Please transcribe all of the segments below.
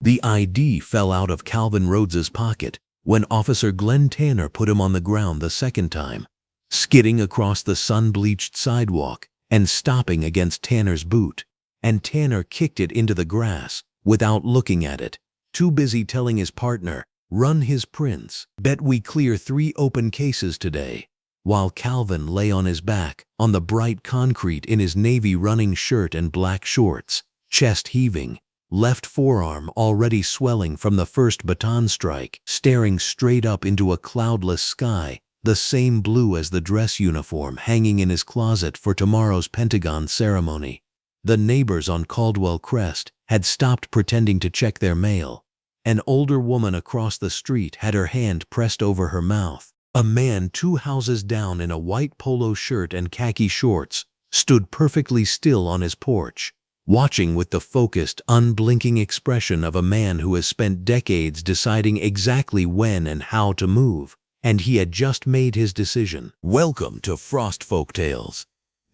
The ID fell out of Calvin Rhodes's pocket when Officer Glen Tanner put him on the ground the second time, skidding across the sun-bleached sidewalk and stopping against Tanner's boot. And Tanner kicked it into the grass without looking at it, too busy telling his partner, "Run his prints. Bet we clear 3 open cases today." While Calvin lay on his back on the bright concrete in his navy running shirt and black shorts, chest heaving, left forearm already swelling from the first Baton strike, staring straight up into a cloudless sky, the same blue as the dress uniform hanging in his closet for tomorrow's Pentagon ceremony. The neighbors on Caldwell Crest had stopped pretending to check their mail. An older woman across the street had her hand pressed over her mouth. A man 2 houses down in a white polo shirt and khaki shorts stood perfectly still on his porch, watching with the focused, unblinking expression of a man who has spent decades deciding exactly when and how to move, and he had just made his decision. Welcome to Frost Folktales.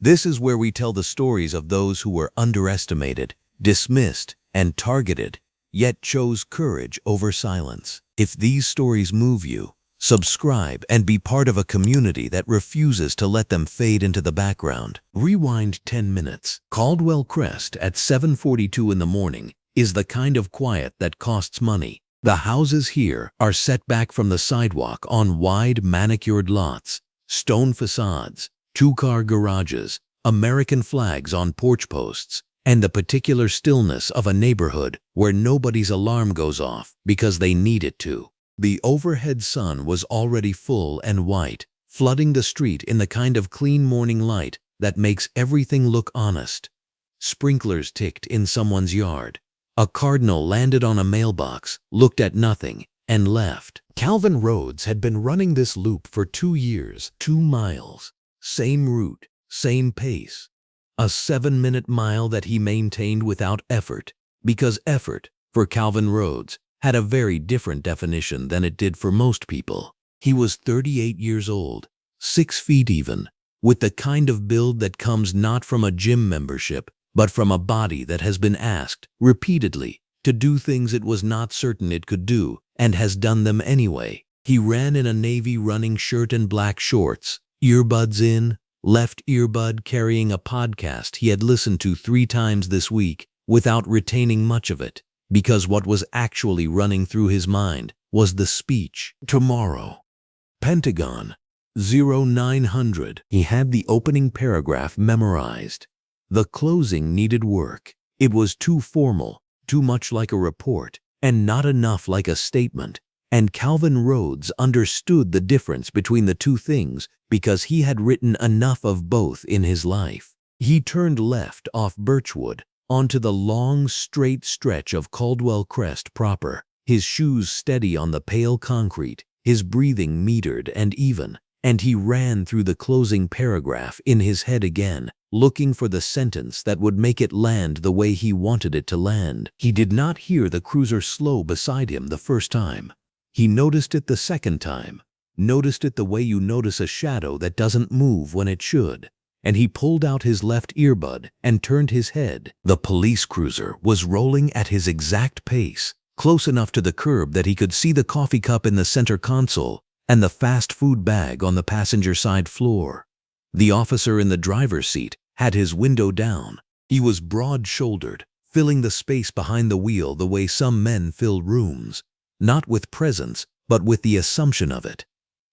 This is where we tell the stories of those who were underestimated, dismissed, and targeted, yet chose courage over silence. If these stories move you, subscribe and be part of a community that refuses to let them fade into the background. Rewind 10 minutes. Caldwell Crest at 7:42 in the morning is the kind of quiet that costs money. The houses here are set back from the sidewalk on wide manicured lots, stone facades, 2-car garages, American flags on porch posts, and the particular stillness of a neighborhood where nobody's alarm goes off because they need it to. The overhead sun was already full and white, flooding the street in the kind of clean morning light that makes everything look honest. Sprinklers ticked in someone's yard. A cardinal landed on a mailbox, looked at nothing, and left. Calvin Rhodes had been running this loop for 2 years, 2 miles. Same route, same pace. A 7-minute mile that he maintained without effort, because effort, for Calvin Rhodes, had a very different definition than it did for most people. He was 38 years old, 6 feet even, with the kind of build that comes not from a gym membership, but from a body that has been asked, repeatedly, to do things it was not certain it could do, and has done them anyway. He ran in a navy running shirt and black shorts, earbuds in, left earbud carrying a podcast he had listened to 3 times this week, without retaining much of it, because what was actually running through his mind was the speech. Tomorrow. Pentagon. 0900. He had the opening paragraph memorized. The closing needed work. It was too formal, too much like a report, and not enough like a statement. And Calvin Rhodes understood the difference between the 2 things because he had written enough of both in his life. He turned left off Birchwood, onto the long, straight stretch of Caldwell Crest proper, his shoes steady on the pale concrete, his breathing metered and even, and he ran through the closing paragraph in his head again, looking for the sentence that would make it land the way he wanted it to land. He did not hear the cruiser slow beside him the first time. He noticed it the second time, noticed it the way you notice a shadow that doesn't move when it should. And he pulled out his left earbud and turned his head. The police cruiser was rolling at his exact pace, close enough to the curb that he could see the coffee cup in the center console and the fast food bag on the passenger side floor. The officer in the driver's seat had his window down. He was broad-shouldered, filling the space behind the wheel the way some men fill rooms, not with presence, but with the assumption of it.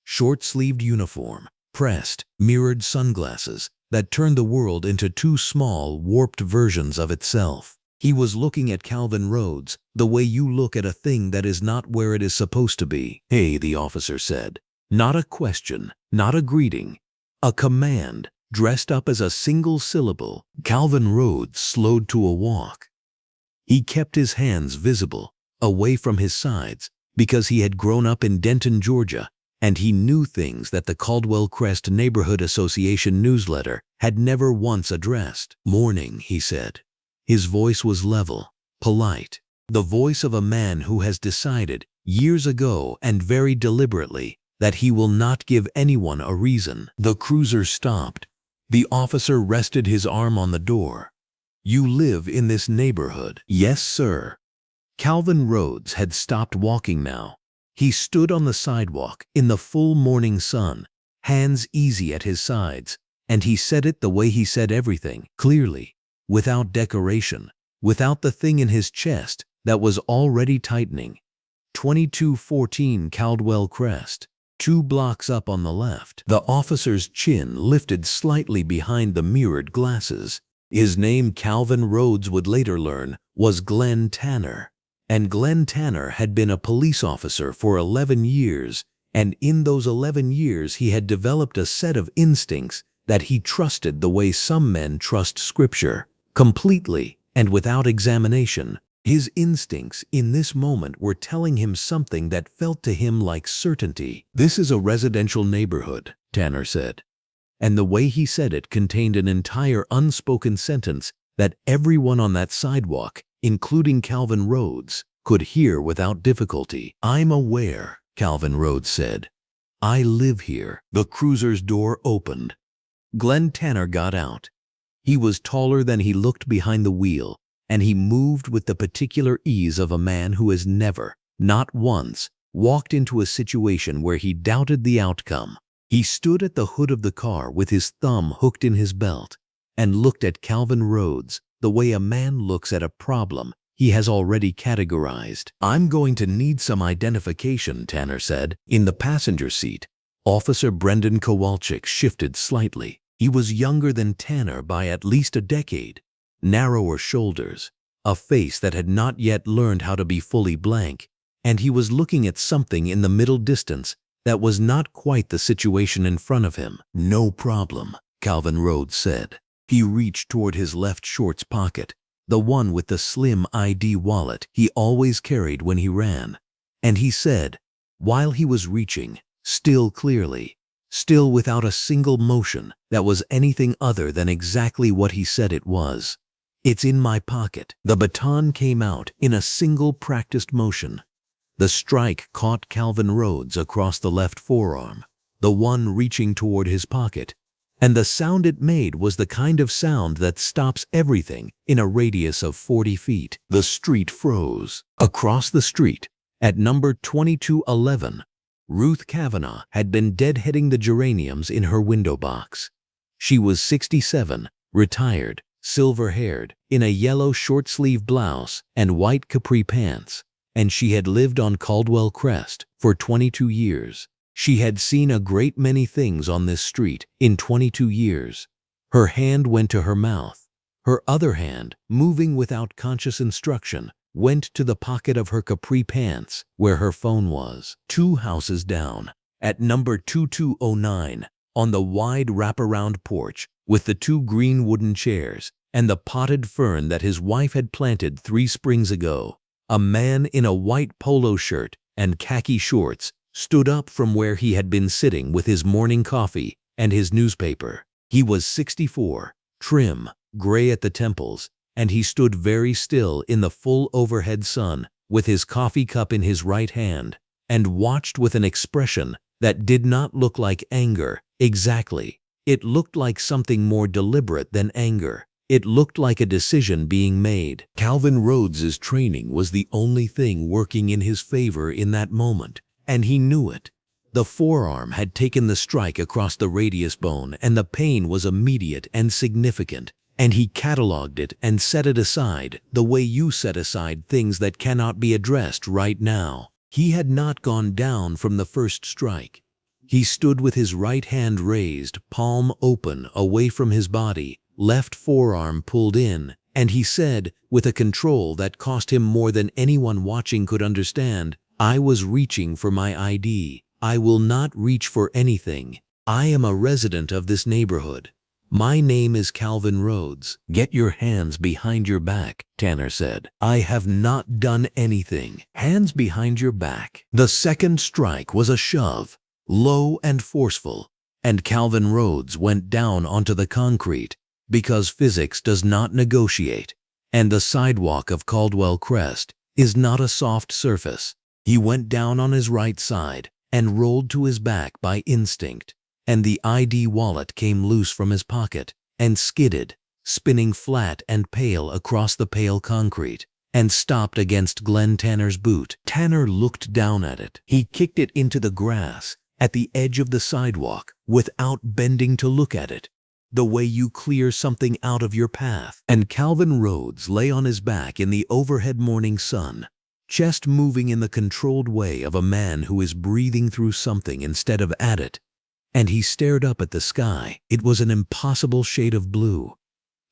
Short-sleeved uniform, pressed, mirrored sunglasses, that turned the world into 2 small, warped versions of itself. He was looking at Calvin Rhodes the way you look at a thing that is not where it is supposed to be. "Hey," the officer said. Not a question, not a greeting. A command, dressed up as a single syllable. Calvin Rhodes slowed to a walk. He kept his hands visible, away from his sides, because he had grown up in Denton, Georgia, and he knew things that the Caldwell Crest Neighborhood Association newsletter had never once addressed. "Morning," he said. His voice was level, polite, the voice of a man who has decided, years ago and very deliberately, that he will not give anyone a reason. The cruiser stopped. The officer rested his arm on the door. "You live in this neighborhood?" "Yes, sir." Calvin Rhodes had stopped walking now. He stood on the sidewalk in the full morning sun, hands easy at his sides, and he said it the way he said everything, clearly, without decoration, without the thing in his chest that was already tightening. 2214 Caldwell Crest, 2 blocks up on the left. The officer's chin lifted slightly behind the mirrored glasses. His name, Calvin Rhodes would later learn, was Glen Tanner. And Glen Tanner had been a police officer for 11 years, and in those 11 years he had developed a set of instincts that he trusted the way some men trust scripture, completely and without examination. His instincts in this moment were telling him something that felt to him like certainty. "This is a residential neighborhood," Tanner said. And the way he said it contained an entire unspoken sentence that everyone on that sidewalk, including Calvin Rhodes, could hear without difficulty. "I'm aware," Calvin Rhodes said. "I live here." The cruiser's door opened. Glen Tanner got out. He was taller than he looked behind the wheel, and he moved with the particular ease of a man who has never, not once, walked into a situation where he doubted the outcome. He stood at the hood of the car with his thumb hooked in his belt and looked at Calvin Rhodes the way a man looks at a problem he has already categorized. "I'm going to need some identification," Tanner said. In the passenger seat, Officer Brendan Kowalczyk shifted slightly. He was younger than Tanner by at least a decade, narrower shoulders, a face that had not yet learned how to be fully blank, and he was looking at something in the middle distance that was not quite the situation in front of him. "No problem," Calvin Rhodes said. He reached toward his left shorts pocket, the one with the slim ID wallet he always carried when he ran, and he said, while he was reaching, still clearly, still without a single motion that was anything other than exactly what he said it was, "It's in my pocket." The baton came out in a single practiced motion. The strike caught Calvin Rhodes across the left forearm, the one reaching toward his pocket, and the sound it made was the kind of sound that stops everything in a radius of 40 feet. The street froze. Across the street, at number 2211, Ruth Kavanaugh had been deadheading the geraniums in her window box. She was 67, retired, silver-haired, in a yellow short-sleeve blouse and white capri pants, and she had lived on Caldwell Crest for 22 years. She had seen a great many things on this street in 22 years. Her hand went to her mouth. Her other hand, moving without conscious instruction, went to the pocket of her capri pants where her phone was. 2 houses down, at number 2209, on the wide wraparound porch with the 2 green wooden chairs and the potted fern that his wife had planted 3 springs ago, a man in a white polo shirt and khaki shorts stood up from where he had been sitting with his morning coffee and his newspaper. He was 64, trim, gray at the temples, and he stood very still in the full overhead sun with his coffee cup in his right hand and watched with an expression that did not look like anger exactly. It looked like something more deliberate than anger. It looked like a decision being made. Calvin Rhodes's training was the only thing working in his favor in that moment, and he knew it. The forearm had taken the strike across the radius bone, and the pain was immediate and significant, and he cataloged it and set it aside the way you set aside things that cannot be addressed right now. He had not gone down from the first strike. He stood with his right hand raised, palm open, away from his body, left forearm pulled in, and he said, with a control that cost him more than anyone watching could understand, "I was reaching for my ID. I will not reach for anything. I am a resident of this neighborhood. My name is Calvin Rhodes." "Get your hands behind your back," Tanner said. "I have not done anything." Hands behind your back. The second strike was a shove, low and forceful, and Calvin Rhodes went down onto the concrete because physics does not negotiate, and the sidewalk of Caldwell Crest is not a soft surface. He went down on his right side and rolled to his back by instinct, and the ID wallet came loose from his pocket and skidded, spinning flat and pale across the pale concrete. and stopped against Glen Tanner's boot. Tanner looked down at it. He kicked it into the grass at the edge of the sidewalk without bending to look at it, the way you clear something out of your path. And Calvin Rhodes lay on his back in the overhead morning sun, chest moving in the controlled way of a man who is breathing through something instead of at it. And he stared up at the sky. It was an impossible shade of blue.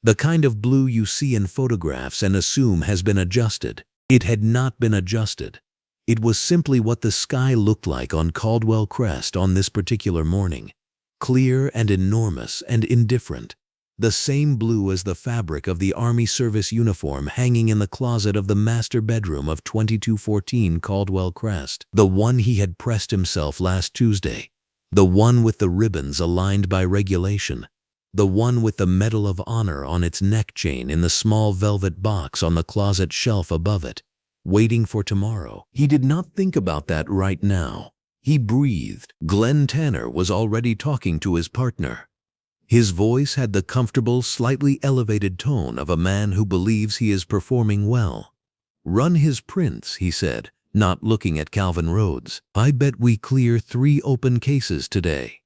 The kind of blue you see in photographs and assume has been adjusted. It had not been adjusted. It was simply what the sky looked like on Caldwell Crest on this particular morning. Clear and enormous and indifferent. The same blue as the fabric of the Army service uniform hanging in the closet of the master bedroom of 2214 Caldwell Crest. The one he had pressed himself last Tuesday. The one with the ribbons aligned by regulation. The one with the Medal of Honor on its neck chain in the small velvet box on the closet shelf above it, waiting for tomorrow. He did not think about that right now. He breathed. Glen Tanner was already talking to his partner. His voice had the comfortable, slightly elevated tone of a man who believes he is performing well. "Run his prints," he said, not looking at Calvin Rhodes. "I bet we clear 3 open cases today."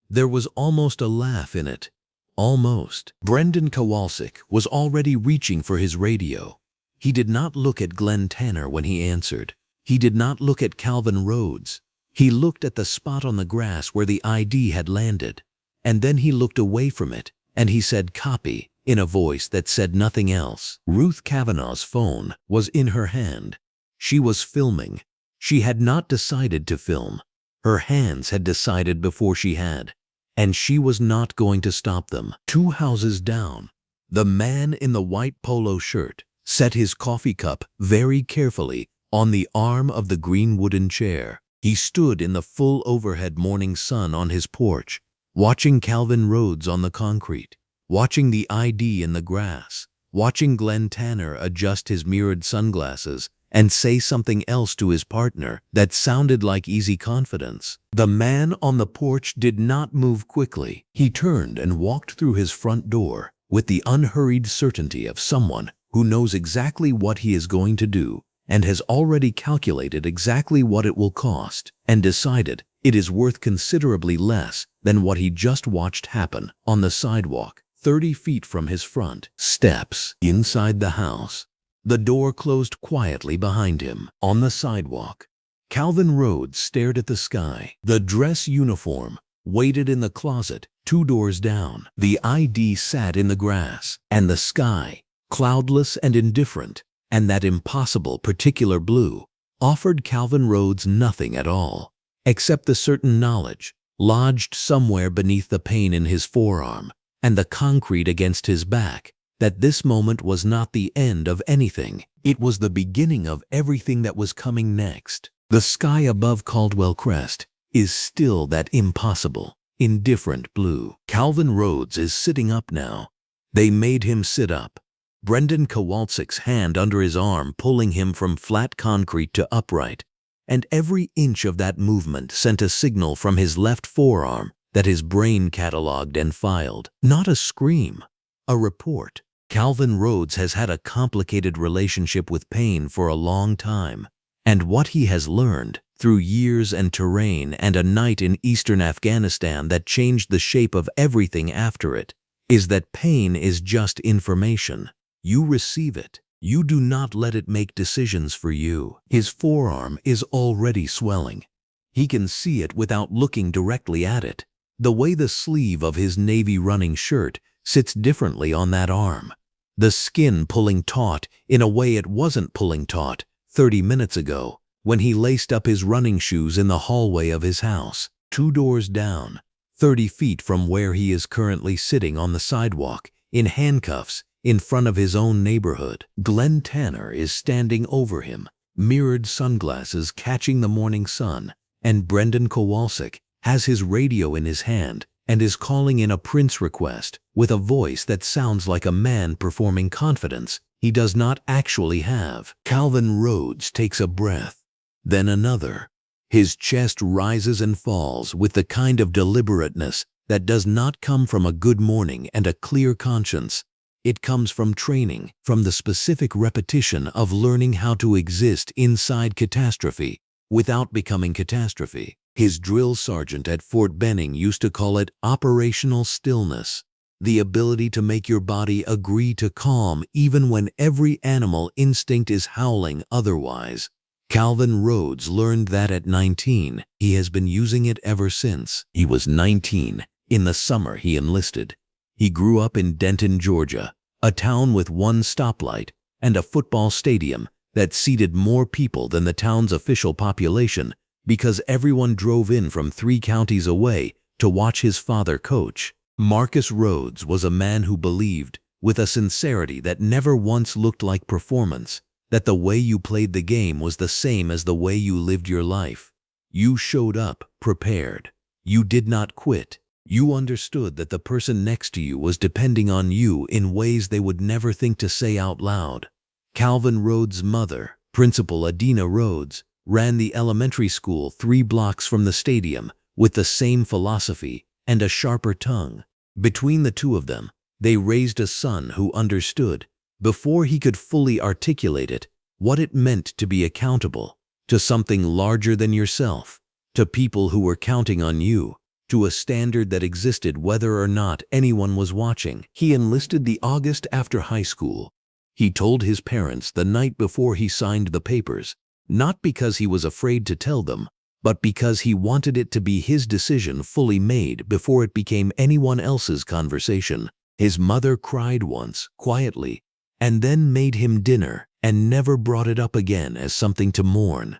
There was almost a laugh in it. Almost. Brendan Kowalczyk was already reaching for his radio. He did not look at Glen Tanner when he answered. He did not look at Calvin Rhodes. He looked at the spot on the grass where the ID had landed. And then he looked away from it, and he said "copy" in a voice that said nothing else. Ruth Kavanaugh's phone was in her hand. She was filming. She had not decided to film. Her hands had decided before she had. And she was not going to stop them. 2 houses down, the man in the white polo shirt set his coffee cup very carefully on the arm of the green wooden chair. He stood in the full overhead morning sun on his porch, watching Calvin Rhodes on the concrete, watching the ID in the grass, watching Glen Tanner adjust his mirrored sunglasses and say something else to his partner that sounded like easy confidence. The man on the porch did not move quickly. He turned and walked through his front door with the unhurried certainty of someone who knows exactly what he is going to do and has already calculated exactly what it will cost and decided it is worth considerably less than what he just watched happen on the sidewalk 30 feet from his front steps. Inside the house, the door closed quietly behind him. On the sidewalk, Calvin Rhodes stared at the sky. The dress uniform waited in the closet 2 doors down. The ID sat in the grass, and the sky, cloudless and indifferent, and that impossible particular blue, offered Calvin Rhodes nothing at all, except the certain knowledge, lodged somewhere beneath the pain in his forearm and the concrete against his back, that this moment was not the end of anything. It was the beginning of everything that was coming next. The sky above Caldwell Crest is still that impossible, indifferent blue. Calvin Rhodes is sitting up now. They made him sit up. Brendan Kowalczyk's hand under his arm pulling him from flat concrete to upright, and every inch of that movement sent a signal from his left forearm that his brain cataloged and filed. Not a scream, a report. Calvin Rhodes has had a complicated relationship with pain for a long time, and what he has learned through years and terrain and a night in eastern Afghanistan that changed the shape of everything after it is that pain is just information. You receive it. You do not let it make decisions for you. His forearm is already swelling. He can see it without looking directly at it. The way the sleeve of his navy running shirt sits differently on that arm. The skin pulling taut in a way it wasn't pulling taut 30 minutes ago when he laced up his running shoes in the hallway of his house. 2 doors down, 30 feet from where he is currently sitting on the sidewalk, in handcuffs, in front of his own neighborhood. Glen Tanner is standing over him, mirrored sunglasses catching the morning sun, and Brendan Kowalczyk has his radio in his hand and is calling in a prints request with a voice that sounds like a man performing confidence he does not actually have. Calvin Rhodes takes a breath, then another. His chest rises and falls with the kind of deliberateness that does not come from a good morning and a clear conscience. It comes from training, from the specific repetition of learning how to exist inside catastrophe without becoming catastrophe. His drill sergeant at Fort Benning used to call it operational stillness, the ability to make your body agree to calm even when every animal instinct is howling otherwise. Calvin Rhodes learned that at 19. He has been using it ever since. He was 19 in the summer he enlisted. He grew up in Denton, Georgia, a town with one stoplight and a football stadium that seated more people than the town's official population because everyone drove in from 3 counties away to watch his father coach. Marcus Rhodes was a man who believed, with a sincerity that never once looked like performance, that the way you played the game was the same as the way you lived your life. You showed up prepared. You did not quit. You understood that the person next to you was depending on you in ways they would never think to say out loud. Calvin Rhodes' mother, Principal Adina Rhodes, ran the elementary school 3 blocks from the stadium with the same philosophy and a sharper tongue. Between the two of them, they raised a son who understood, before he could fully articulate it, what it meant to be accountable to something larger than yourself, to people who were counting on you, to a standard that existed whether or not anyone was watching. He enlisted the August after high school. He told his parents the night before he signed the papers, not because he was afraid to tell them, but because he wanted it to be his decision fully made before it became anyone else's conversation. His mother cried once, quietly, and then made him dinner and never brought it up again as something to mourn.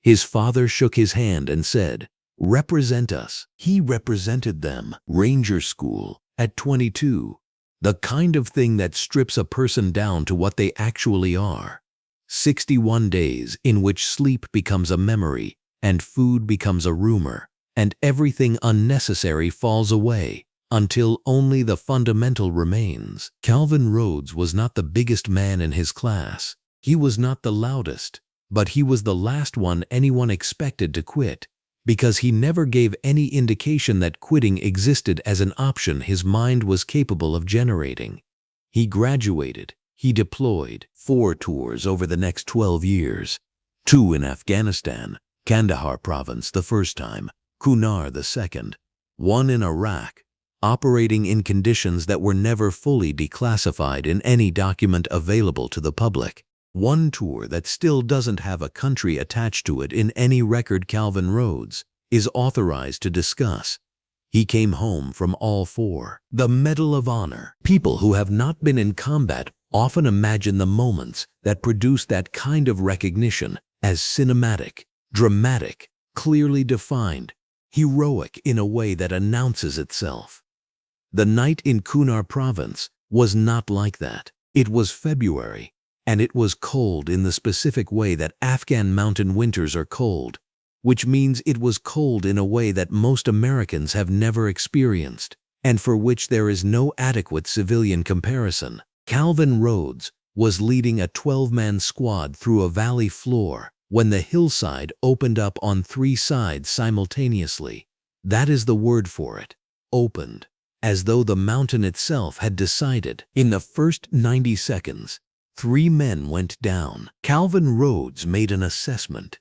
His father shook his hand and said, "Represent us." He represented them. Ranger School, at 22. The kind of thing that strips a person down to what they actually are. 61 days in which sleep becomes a memory, and food becomes a rumor, and everything unnecessary falls away, until only the fundamental remains. Calvin Rhodes was not the biggest man in his class. He was not the loudest, but he was the last one anyone expected to quit, because he never gave any indication that quitting existed as an option his mind was capable of generating. He graduated. He deployed 4 tours over the next 12 years, 2 in Afghanistan, Kandahar province the first time, Kunar the second, 1 in Iraq, operating in conditions that were never fully declassified in any document available to the public. 1 tour that still doesn't have a country attached to it in any record Calvin Rhodes is authorized to discuss. He came home from all 4. The Medal of Honor. People who have not been in combat often imagine the moments that produce that kind of recognition as cinematic, dramatic, clearly defined, heroic in a way that announces itself. The night in Kunar province was not like that. It was February, and it was cold in the specific way that Afghan mountain winters are cold, which means it was cold in a way that most Americans have never experienced, and for which there is no adequate civilian comparison. Calvin Rhodes was leading a 12-man squad through a valley floor when the hillside opened up on 3 sides simultaneously. That is the word for it, opened, as though the mountain itself had decided. In the first 90 seconds, 3 men went down. Calvin Rhodes made an assessment.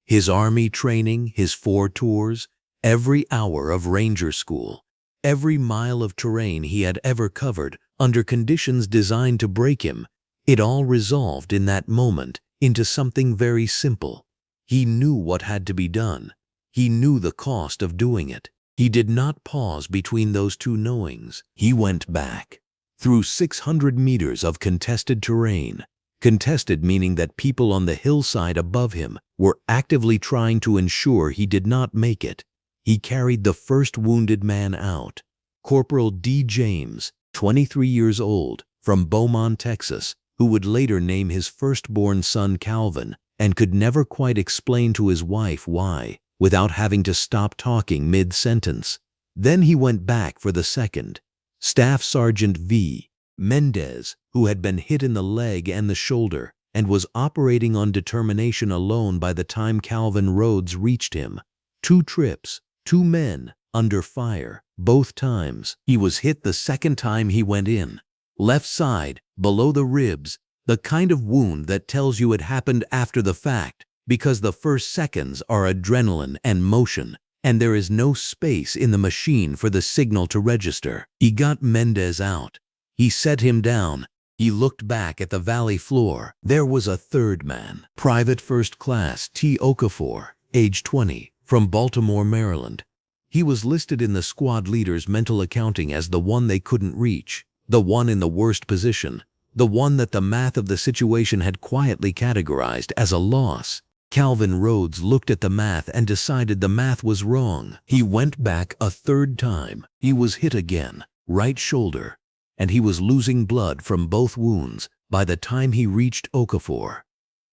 His army training, his 4 tours, every hour of Ranger School, every mile of terrain he had ever covered under conditions designed to break him, it all resolved in that moment into something very simple. He knew what had to be done. He knew the cost of doing it. He did not pause between those 2 knowings. He went back. Through 600 meters of contested terrain, contested meaning that people on the hillside above him were actively trying to ensure he did not make it. He carried the first wounded man out. Corporal D. James, 23 years old, from Beaumont, Texas, who would later name his firstborn son Calvin and could never quite explain to his wife why, without having to stop talking mid-sentence. Then he went back for the second. Staff Sergeant V. Mendez, who had been hit in the leg and the shoulder and was operating on determination alone by the time Calvin Rhodes reached him. 2 trips, 2 men, under fire, both times. He was hit the second time he went in. Left side, below the ribs, the kind of wound that tells you it happened after the fact, because the first seconds are adrenaline and motion, and there is no space in the machine for the signal to register. He got Mendez out. He set him down. He looked back at the valley floor. There was a third man, Private First Class T. Okafor, age 20, from Baltimore, Maryland. He was listed in the squad leader's mental accounting as the one they couldn't reach, the one in the worst position, the one that the math of the situation had quietly categorized as a loss. Calvin Rhodes looked at the math and decided the math was wrong. He went back a third time. He was hit again, right shoulder, and he was losing blood from both wounds by the time he reached Okafor.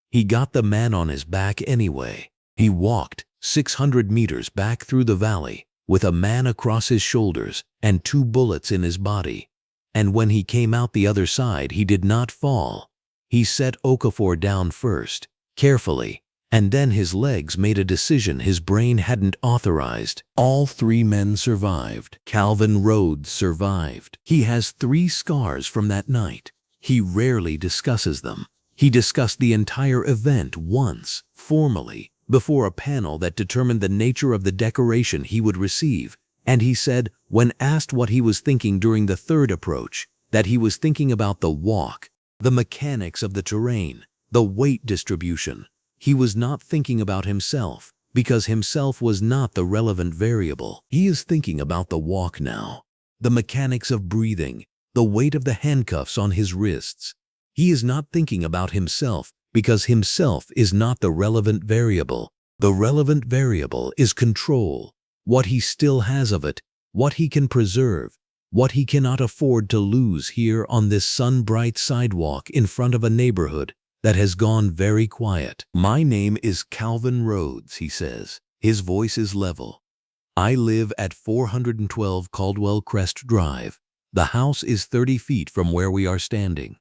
He got the man on his back anyway. He walked 600 meters back through the valley with a man across his shoulders and 2 bullets in his body. And when he came out the other side, he did not fall. He set Okafor down first, carefully, and then his legs made a decision his brain hadn't authorized. All 3 men survived. Calvin Rhodes survived. He has 3 scars from that night. He rarely discusses them. He discussed the entire event once, formally, before a panel that determined the nature of the decoration he would receive, and he said, when asked what he was thinking during the third approach, that he was thinking about the walk, the mechanics of the terrain, the weight distribution. He was not thinking about himself, because himself was not the relevant variable. He is thinking about the walk now, the mechanics of breathing, the weight of the handcuffs on his wrists. He is not thinking about himself, because himself is not the relevant variable. The relevant variable is control, what he still has of it, what he can preserve, what he cannot afford to lose here on this sun-bright sidewalk in front of a neighborhood that has gone very quiet. My name is Calvin Rhodes, he says. His voice is level. I live at 412 Caldwell Crest Drive. The house is 30 feet from where we are standing.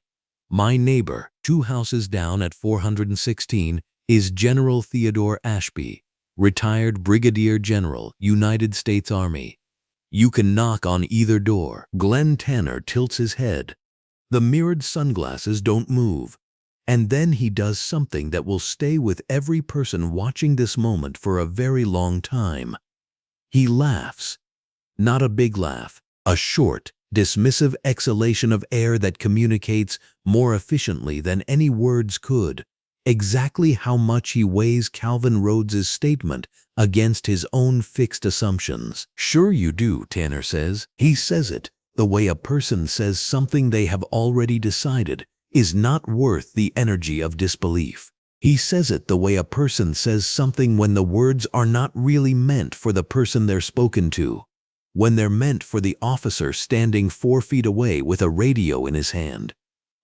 My neighbor, 2 houses down at 416, is General Theodore Ashby, retired Brigadier General, United States Army. You can knock on either door. Glen Tanner tilts his head. The mirrored sunglasses don't move. And then he does something that will stay with every person watching this moment for a very long time. He laughs. Not a big laugh, a short, dismissive exhalation of air that communicates more efficiently than any words could exactly how much he weighs Calvin Rhodes's statement against his own fixed assumptions. Sure you do, Tanner says. He says it the way a person says something they have already decided is not worth the energy of disbelief. He says it the way a person says something when the words are not really meant for the person they're spoken to, when they're meant for the officer standing 4 feet away with a radio in his hand.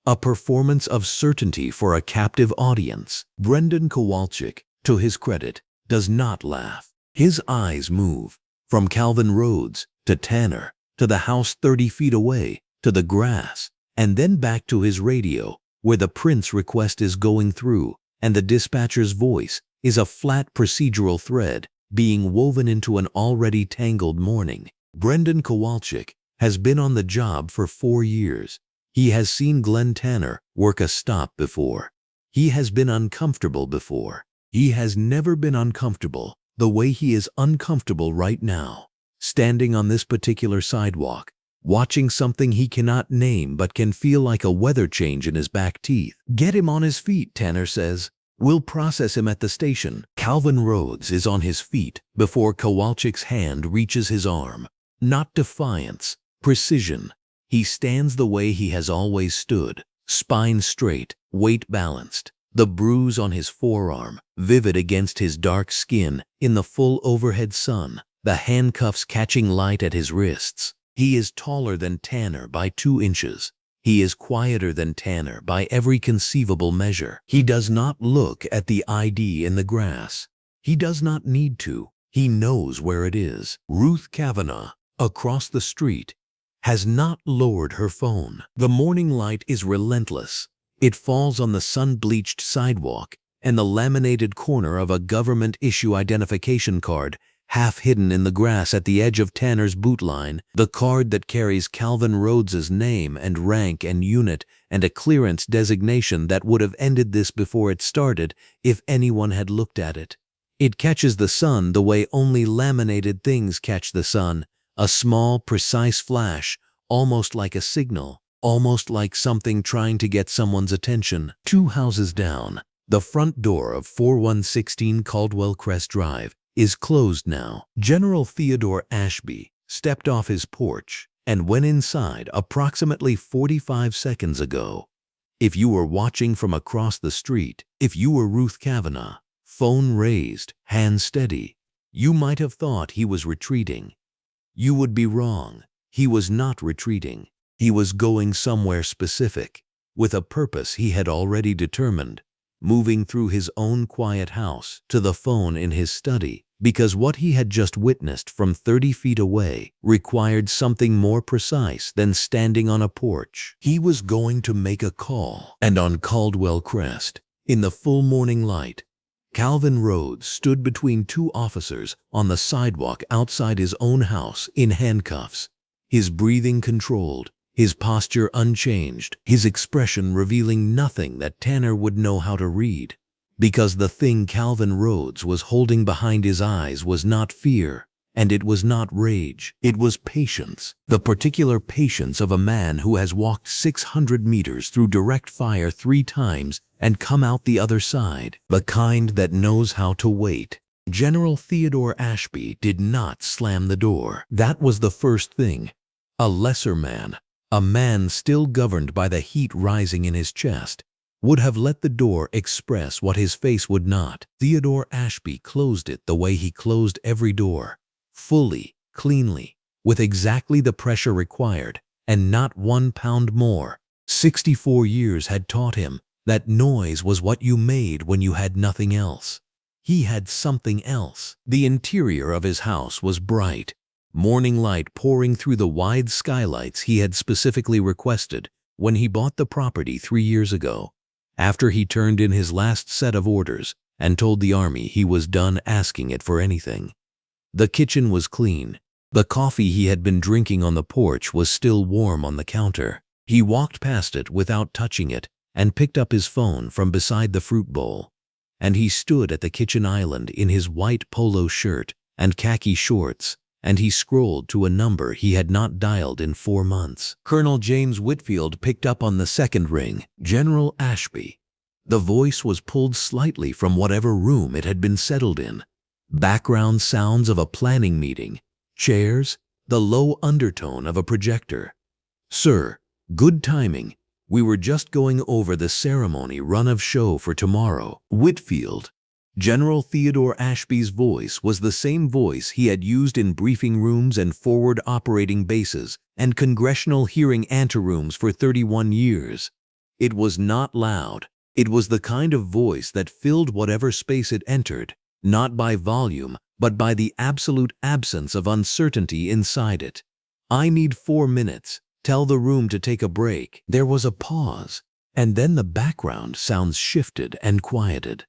A performance of certainty for a captive audience. Brendan Kowalczyk, to his credit, does not laugh. His eyes move from Calvin Rhodes to Tanner to the house 30 feet away to the grass, and then back to his radio, where the Prince request is going through, and the dispatcher's voice is a flat procedural thread being woven into an already tangled morning. Brendan Kowalczyk has been on the job for 4 years. He has seen Glen Tanner work a stop before. He has been uncomfortable before. He has never been uncomfortable the way he is uncomfortable right now, standing on this particular sidewalk, watching something he cannot name but can feel like a weather change in his back teeth. Get him on his feet, Tanner says. We'll process him at the station. Calvin Rhodes is on his feet before Kowalczyk's hand reaches his arm. Not defiance, precision. He stands the way he has always stood, spine straight, weight balanced, the bruise on his forearm, vivid against his dark skin in the full overhead sun, the handcuffs catching light at his wrists. He is taller than Tanner by 2 inches. He is quieter than Tanner by every conceivable measure. He does not look at the ID in the grass. He does not need to. He knows where it is. Ruth Kavanaugh, across the street, has not lowered her phone. The morning light is relentless. It falls on the sun-bleached sidewalk, and the laminated corner of a government issue identification card half hidden in the grass at the edge of Tanner's boot line, the card that carries Calvin Rhodes's name and rank and unit and a clearance designation that would have ended this before it started if anyone had looked at it. It catches the sun the way only laminated things catch the sun, a small, precise flash, almost like a signal, almost like something trying to get someone's attention. 2 houses down, the front door of 4116 Caldwell Crest Drive is closed now. General Theodore Ashby stepped off his porch and went inside approximately 45 seconds ago. If you were watching from across the street, if you were Ruth Kavanaugh, phone raised, hand steady, you might have thought he was retreating. You would be wrong. He was not retreating. He was going somewhere specific, with a purpose he had already determined, moving through his own quiet house to the phone in his study, because what he had just witnessed from 30 feet away required something more precise than standing on a porch. He was going to make a call, and on Caldwell Crest, in the full morning light, Calvin Rhodes stood between 2 officers on the sidewalk outside his own house in handcuffs, his breathing controlled, his posture unchanged, his expression revealing nothing that Tanner would know how to read. Because the thing Calvin Rhodes was holding behind his eyes was not fear, and it was not rage. It was patience, the particular patience of a man who has walked 600 meters through direct fire 3 times and come out the other side, the kind that knows how to wait. General Theodore Ashby did not slam the door. That was the first thing. A lesser man, a man still governed by the heat rising in his chest, would have let the door express what his face would not. Theodore Ashby closed it the way he closed every door, fully, cleanly, with exactly the pressure required, and not 1 pound more. 64 years had taught him that noise was what you made when you had nothing else. He had something else. The interior of his house was bright, morning light pouring through the wide skylights he had specifically requested when he bought the property 3 years ago, after he turned in his last set of orders and told the Army he was done asking it for anything. The kitchen was clean. The coffee he had been drinking on the porch was still warm on the counter. He walked past it without touching it and picked up his phone from beside the fruit bowl. And he stood at the kitchen island in his white polo shirt and khaki shorts, and he scrolled to a number he had not dialed in 4 months. Colonel James Whitfield picked up on the second ring. General Ashby. The voice was pulled slightly from whatever room it had been settled in. Background sounds of a planning meeting, chairs, the low undertone of a projector. "Sir, good timing. We were just going over the ceremony run of show for tomorrow." Whitfield. General Theodore Ashby's voice was the same voice he had used in briefing rooms and forward operating bases and congressional hearing anterooms for 31 years. It was not loud. It was the kind of voice that filled whatever space it entered, not by volume, but by the absolute absence of uncertainty inside it. "I need 4 minutes. Tell the room to take a break." There was a pause, and then the background sounds shifted and quieted.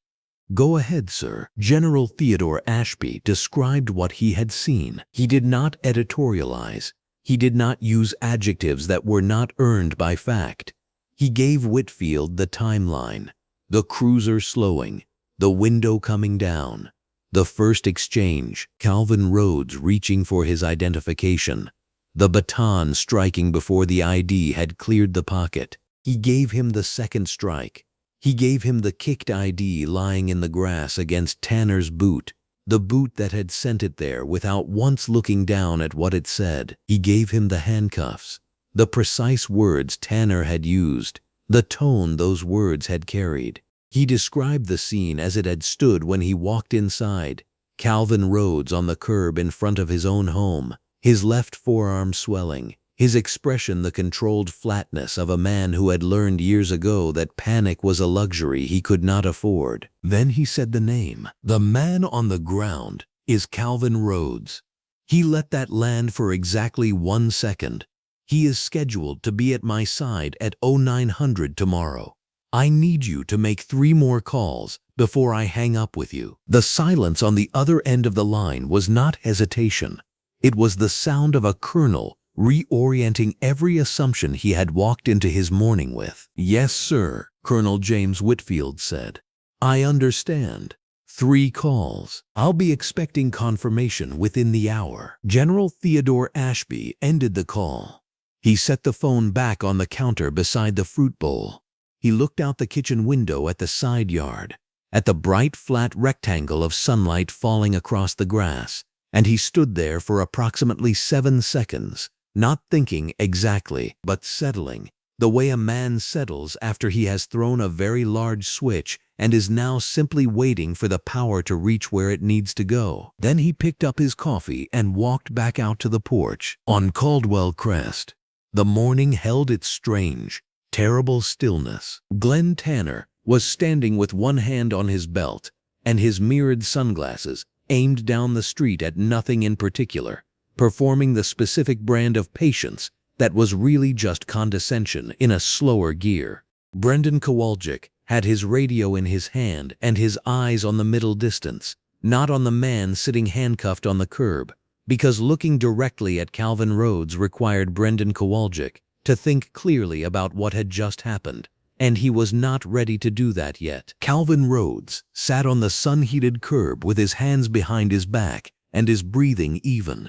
"Go ahead, sir." General Theodore Ashby described what he had seen. He did not editorialize. He did not use adjectives that were not earned by fact. He gave Whitfield the timeline, the cruiser slowing, the window coming down, the first exchange, Calvin Rhodes reaching for his identification, the baton striking before the ID had cleared the pocket. He gave him the second strike. He gave him the kicked ID lying in the grass against Tanner's boot, the boot that had sent it there without once looking down at what it said. He gave him the handcuffs, the precise words Tanner had used, the tone those words had carried. He described the scene as it had stood when he walked inside, Calvin Rhodes on the curb in front of his own home, his left forearm swelling, his expression the controlled flatness of a man who had learned years ago that panic was a luxury he could not afford. Then he said the name. "The man on the ground is Calvin Rhodes." He let that land for exactly 1 second. "He is scheduled to be at my side at 0900 tomorrow. I need you to make 3 more calls before I hang up with you." The silence on the other end of the line was not hesitation. It was the sound of a colonel reorienting every assumption he had walked into his morning with. "Yes, sir," Colonel James Whitfield said. "I understand. 3 calls. I'll be expecting confirmation within the hour." General Theodore Ashby ended the call. He set the phone back on the counter beside the fruit bowl. He looked out the kitchen window at the side yard, at the bright flat rectangle of sunlight falling across the grass, and he stood there for approximately 7 seconds, not thinking exactly, but settling, the way a man settles after he has thrown a very large switch and is now simply waiting for the power to reach where it needs to go. Then he picked up his coffee and walked back out to the porch. On Caldwell Crest, the morning held its strange, terrible stillness. Glen Tanner was standing with one hand on his belt and his mirrored sunglasses aimed down the street at nothing in particular, performing the specific brand of patience that was really just condescension in a slower gear. Brendan Kowalczyk had his radio in his hand and his eyes on the middle distance, not on the man sitting handcuffed on the curb, because looking directly at Calvin Rhodes required Brendan Kowalczyk to think clearly about what had just happened, and he was not ready to do that yet. Calvin Rhodes sat on the sun-heated curb with his hands behind his back and his breathing even.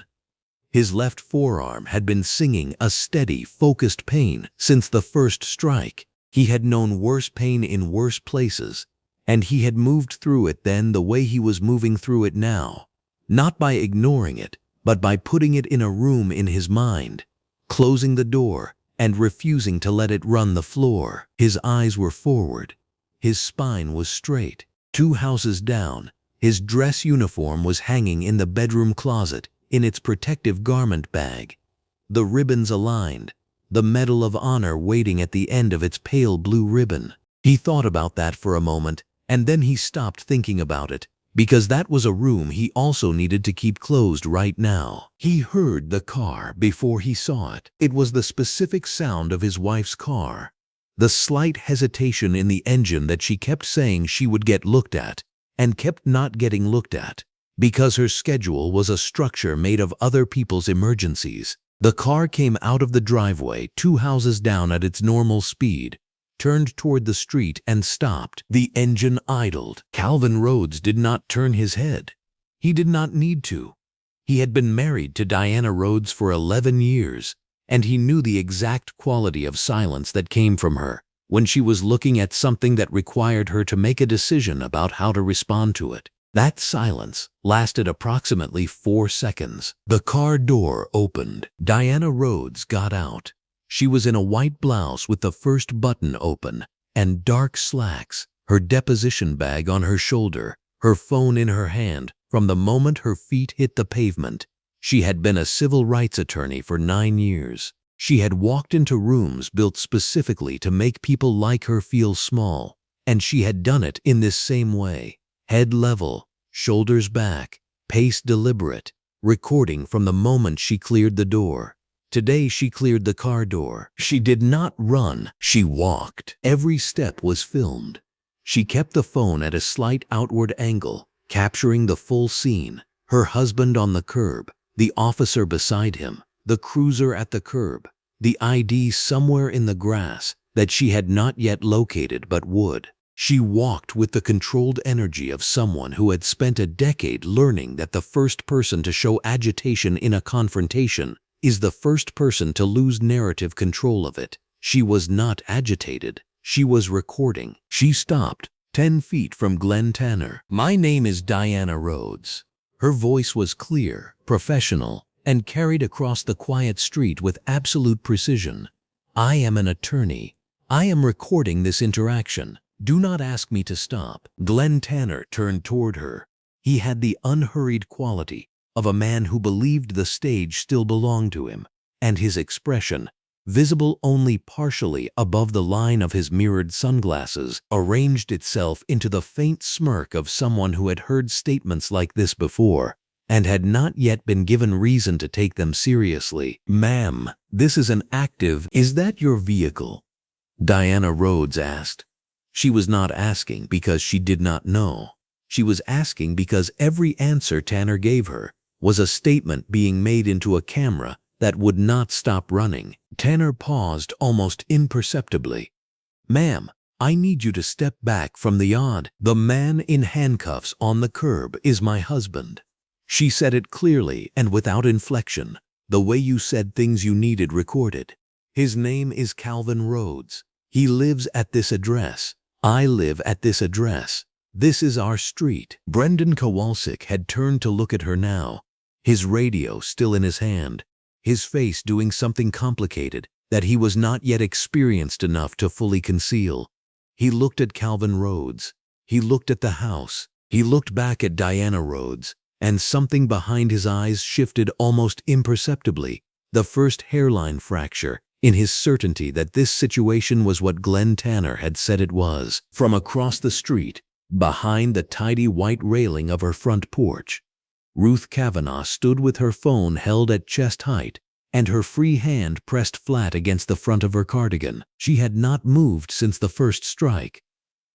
His left forearm had been singing a steady, focused pain since the first strike. He had known worse pain in worse places, and he had moved through it then the way he was moving through it now, not by ignoring it, but by putting it in a room in his mind, closing the door, and refusing to let it run the floor. His eyes were forward. His spine was straight. 2 houses down, his dress uniform was hanging in the bedroom closet in its protective garment bag, the ribbons aligned, the Medal of Honor waiting at the end of its pale blue ribbon. He thought about that for a moment, and then he stopped thinking about it, because that was a room he also needed to keep closed right now. He heard the car before he saw it. It was the specific sound of his wife's car, the slight hesitation in the engine that she kept saying she would get looked at, and kept not getting looked at, because her schedule was a structure made of other people's emergencies. The car came out of the driveway 2 houses down at its normal speed, turned toward the street and stopped. The engine idled. Calvin Rhodes did not turn his head. He did not need to. He had been married to Diana Rhodes for 11 years, and he knew the exact quality of silence that came from her when she was looking at something that required her to make a decision about how to respond to it. That silence lasted approximately 4 seconds. The car door opened. Diana Rhodes got out. She was in a white blouse with the first button open and dark slacks, her deposition bag on her shoulder, her phone in her hand. From the moment her feet hit the pavement, she had been a civil rights attorney for 9 years. She had walked into rooms built specifically to make people like her feel small, and she had done it in this same way, head level, shoulders back, pace deliberate, recording from the moment she cleared the door. Today she cleared the car door. She did not run, she walked. Every step was filmed. She kept the phone at a slight outward angle, capturing the full scene. Her husband on the curb, the officer beside him, the cruiser at the curb, the ID somewhere in the grass that she had not yet located but would. She walked with the controlled energy of someone who had spent a decade learning that the first person to show agitation in a confrontation is the first person to lose narrative control of it. She was not agitated. She was recording. She stopped 10 feet from Glen Tanner. "My name is Diana Rhodes." Her voice was clear, professional, and carried across the quiet street with absolute precision. "I am an attorney. I am recording this interaction. Do not ask me to stop." Glen Tanner turned toward her. He had the unhurried quality of a man who believed the stage still belonged to him, and his expression, visible only partially above the line of his mirrored sunglasses, arranged itself into the faint smirk of someone who had heard statements like this before and had not yet been given reason to take them seriously. "Ma'am, this is an active—" "Is that your vehicle?" Diana Rhodes asked. She was not asking because she did not know. She was asking because every answer Tanner gave her was a statement being made into a camera that would not stop running. Tanner paused almost imperceptibly. "Ma'am, I need you to step back from the odd. The man in handcuffs on the curb is my husband." She said it clearly and without inflection, the way you said things you needed recorded. "His name is Calvin Rhodes. He lives at this address. I live at this address. This is our street." Brendan Kowalczyk had turned to look at her now, his radio still in his hand, his face doing something complicated that he was not yet experienced enough to fully conceal. He looked at Calvin Rhodes. He looked at the house. He looked back at Diana Rhodes, and something behind his eyes shifted almost imperceptibly, the first hairline fracture in his certainty that this situation was what Glen Tanner had said it was. From across the street, behind the tidy white railing of her front porch, Ruth Kavanaugh stood with her phone held at chest height and her free hand pressed flat against the front of her cardigan. She had not moved since the first strike.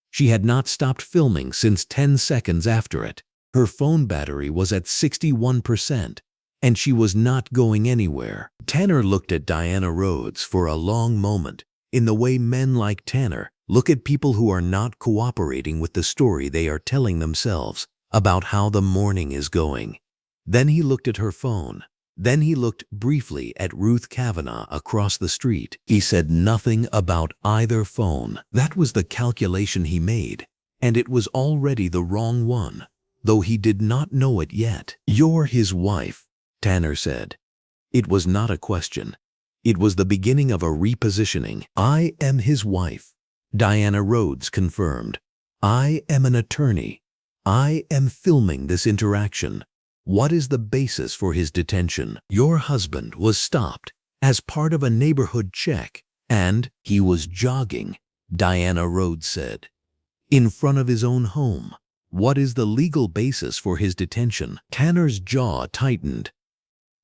She had not stopped filming since 10 seconds after it. Her phone battery was at 61%, and she was not going anywhere. Tanner looked at Diana Rhodes for a long moment, in the way men like Tanner look at people who are not cooperating with the story they are telling themselves about how the morning is going. Then he looked at her phone. Then he looked briefly at Ruth Kavanaugh across the street. He said nothing about either phone. That was the calculation he made, and it was already the wrong one, though he did not know it yet. "You're his wife," Tanner said. It was not a question. It was the beginning of a repositioning. "I am his wife," Diana Rhodes confirmed. "I am an attorney. I am filming this interaction. What is the basis for his detention? Your husband was stopped as part of a neighborhood check, and he was jogging," Diana Rhodes said, "in front of his own home. What is the legal basis for his detention?" Tanner's jaw tightened.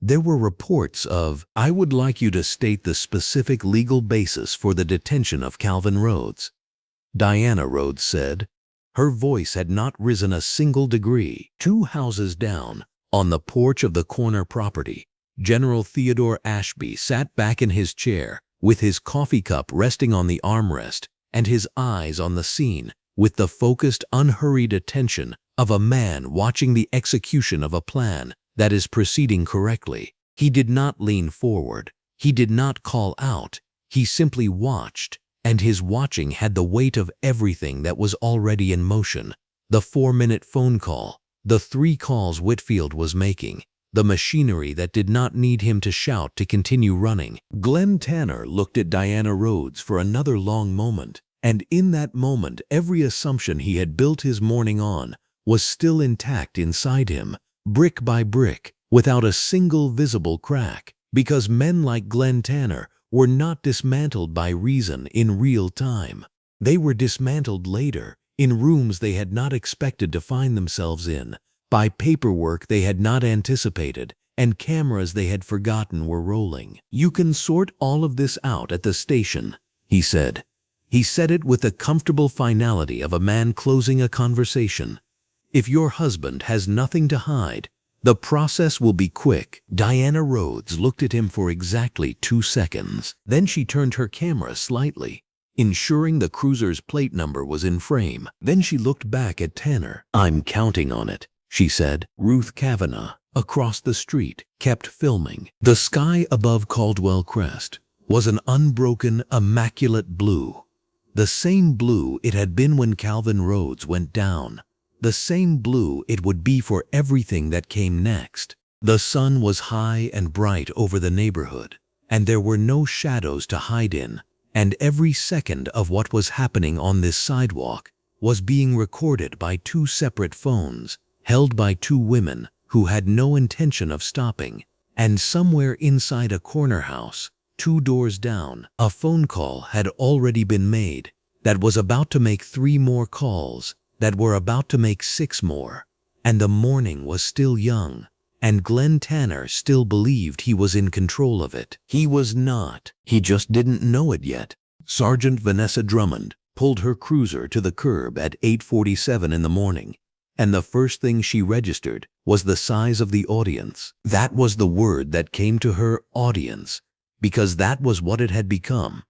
"There were reports of—" "I would like you to state the specific legal basis for the detention of Calvin Rhodes," Diana Rhodes said. Her voice had not risen a single degree. 2 houses down, on the porch of the corner property, General Theodore Ashby sat back in his chair, with his coffee cup resting on the armrest and his eyes on the scene, with the focused, unhurried attention of a man watching the execution of a plan that is proceeding correctly. He did not lean forward. He did not call out. He simply watched, and his watching had the weight of everything that was already in motion. The 4-minute phone call, the 3 calls Whitfield was making, the machinery that did not need him to shout to continue running. Glen Tanner looked at Diana Rhodes for another long moment, and in that moment every assumption he had built his morning on was still intact inside him, brick by brick, without a single visible crack, because men like Glen Tanner were not dismantled by reason in real time. They were dismantled later, in rooms they had not expected to find themselves in, by paperwork they had not anticipated, and cameras they had forgotten were rolling. "You can sort all of this out at the station," he said. He said it with the comfortable finality of a man closing a conversation. "If your husband has nothing to hide, the process will be quick." Diana Rhodes looked at him for exactly 2 seconds. Then she turned her camera slightly, ensuring the cruiser's plate number was in frame. Then she looked back at Tanner. "I'm counting on it," she said. Ruth Kavanaugh, across the street, kept filming. The sky above Caldwell Crest was an unbroken, immaculate blue. The same blue it had been when Calvin Rhodes went down. The same blue it would be for everything that came next. The sun was high and bright over the neighborhood, and there were no shadows to hide in, and every second of what was happening on this sidewalk was being recorded by 2 separate phones, held by 2 women who had no intention of stopping. And somewhere inside a corner house, 2 doors down, a phone call had already been made that was about to make 3 more calls, that were about to make 6 more, and the morning was still young, and Glen Tanner still believed he was in control of it. He was not. He just didn't know it yet. Sergeant Vanessa Drummond, pulled her cruiser to the curb at 8:47 in the morning, and the first thing she registered was the size of the audience. That was the word that came to her, audience, because that was what it had become.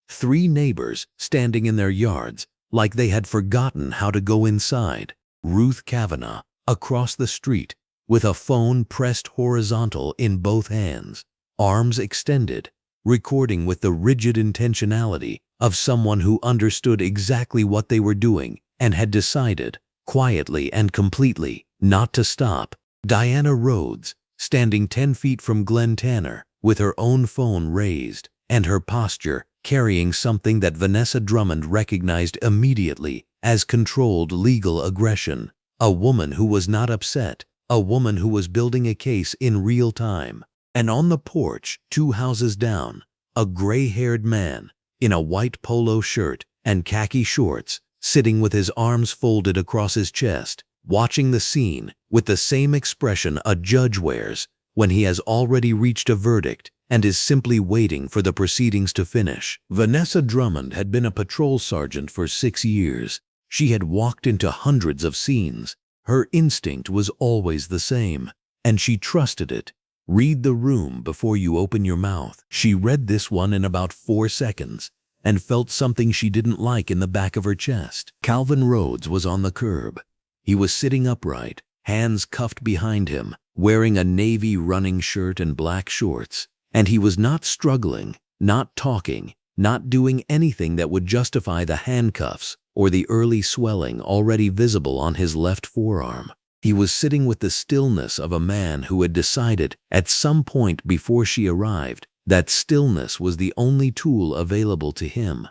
3 neighbors standing in their yards like they had forgotten how to go inside. Ruth Kavanaugh, across the street, with a phone pressed horizontal in both hands, arms extended, recording with the rigid intentionality of someone who understood exactly what they were doing and had decided, quietly and completely, not to stop. Diana Rhodes, standing 10 feet from Glen Tanner, with her own phone raised, and her posture carrying something that Vanessa Drummond recognized immediately as controlled legal aggression. A woman who was not upset, a woman who was building a case in real time. And on the porch, 2 houses down, a gray-haired man in a white polo shirt and khaki shorts, sitting with his arms folded across his chest, watching the scene with the same expression a judge wears when he has already reached a verdict and is simply waiting for the proceedings to finish. Vanessa Drummond had been a patrol sergeant for 6 years. She had walked into hundreds of scenes. Her instinct was always the same, and she trusted it. Read the room before you open your mouth. She read this one in about 4 seconds and felt something she didn't like in the back of her chest. Calvin Rhodes was on the curb. He was sitting upright, hands cuffed behind him, wearing a navy running shirt and black shorts. And he was not struggling, not talking, not doing anything that would justify the handcuffs or the early swelling already visible on his left forearm. He was sitting with the stillness of a man who had decided at some point before she arrived that stillness was the only tool available to him.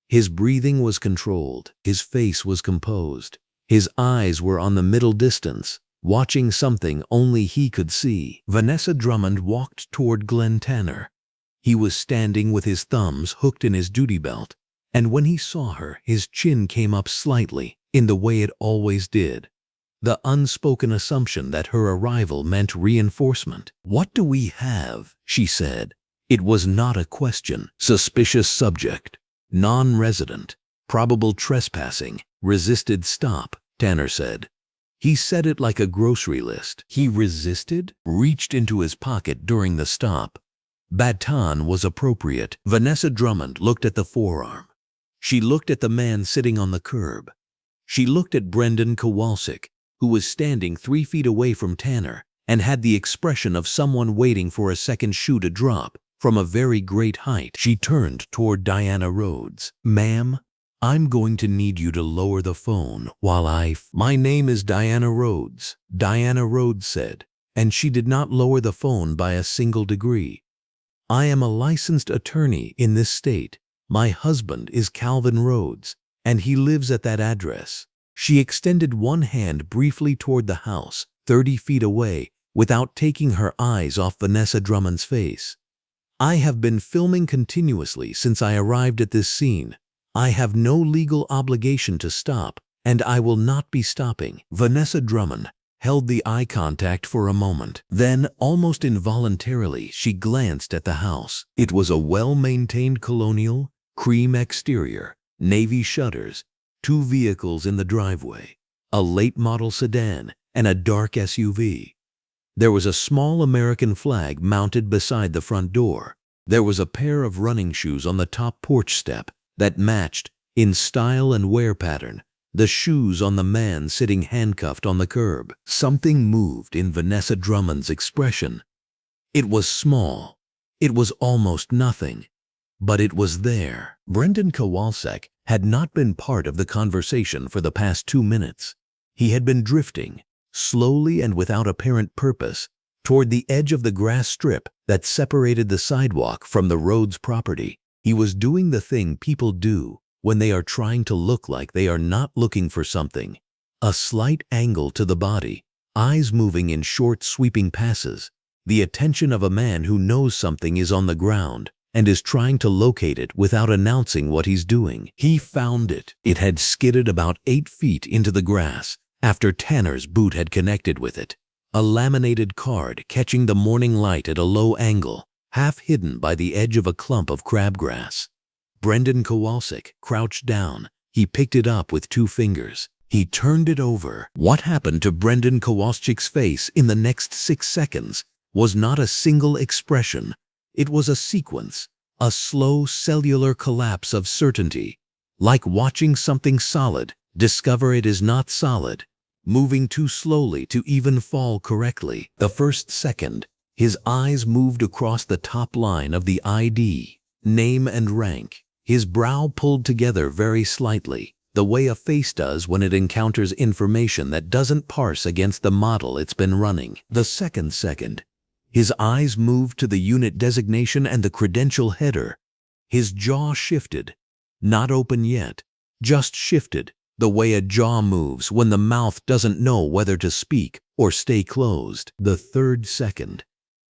His breathing was controlled, his face was composed, his eyes were on the middle distance, watching something only he could see. Vanessa Drummond walked toward Glen Tanner. He was standing with his thumbs hooked in his duty belt, and when he saw her, his chin came up slightly, in the way it always did. The unspoken assumption that her arrival meant reinforcement. "What do we have?" she said. It was not a question. Suspicious subject. Non-resident. Probable trespassing. Resisted stop, Tanner said. He said it like a grocery list. He resisted, reached into his pocket during the stop. Baton was appropriate. Vanessa Drummond looked at the forearm. She looked at the man sitting on the curb. She looked at Brendan Kowalczyk, who was standing 3 feet away from Tanner and had the expression of someone waiting for a second shoe to drop from a very great height. She turned toward Diana Rhodes. "Ma'am, I'm going to need you to lower the phone while My name is Diana Rhodes," Diana Rhodes said, and she did not lower the phone by a single degree. "I am a licensed attorney in this state. My husband is Calvin Rhodes, and he lives at that address." She extended one hand briefly toward the house, 30 feet away, without taking her eyes off Vanessa Drummond's face. "I have been filming continuously since I arrived at this scene. I have no legal obligation to stop, and I will not be stopping." Vanessa Drummond held the eye contact for a moment. Then, almost involuntarily, she glanced at the house. It was a well-maintained colonial, cream exterior, navy shutters, 2 vehicles in the driveway, a late-model sedan, and a dark SUV. There was a small American flag mounted beside the front door. There was a pair of running shoes on the top porch step that matched, in style and wear pattern, the shoes on the man sitting handcuffed on the curb. Something moved in Vanessa Drummond's expression. It was small. It was almost nothing. But it was there. Brendan Kowalczyk had not been part of the conversation for the past 2 minutes. He had been drifting, slowly and without apparent purpose, toward the edge of the grass strip that separated the sidewalk from the Rhodes property. He was doing the thing people do when they are trying to look like they are not looking for something. A slight angle to the body, eyes moving in short sweeping passes, the attention of a man who knows something is on the ground and is trying to locate it without announcing what he's doing. He found it. It had skidded about 8 feet into the grass after Tanner's boot had connected with it. A laminated card catching the morning light at a low angle, half hidden by the edge of a clump of crabgrass. Brendan Kowalczyk crouched down, He picked it up with 2 fingers. He turned it over. What happened to Brendan Kowalczyk's face in the next 6 seconds was not a single expression. It was a sequence, a slow cellular collapse of certainty, like watching something solid discover it is not solid, moving too slowly to even fall correctly. The first second, his eyes moved across the top line of the ID, name and rank. His brow pulled together very slightly, the way a face does when it encounters information that doesn't parse against the model it's been running. The second, his eyes moved to the unit designation and the credential header. His jaw shifted. Not open yet, just shifted, the way a jaw moves when the mouth doesn't know whether to speak or stay closed. The third second,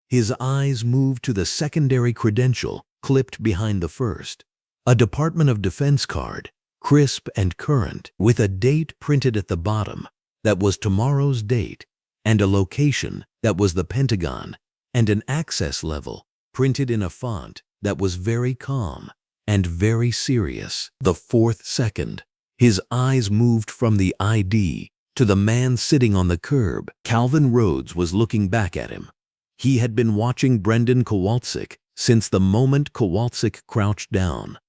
his eyes moved to the secondary credential clipped behind the first. A Department of Defense card, crisp and current, with a date printed at the bottom that was tomorrow's date, and a location that was the Pentagon, and an access level printed in a font that was very calm and very serious. The fourth second, his eyes moved from the ID to the man sitting on the curb. Calvin Rhodes was looking back at him. He had been watching Brendan Kowalczyk since the moment Kowalczyk crouched down.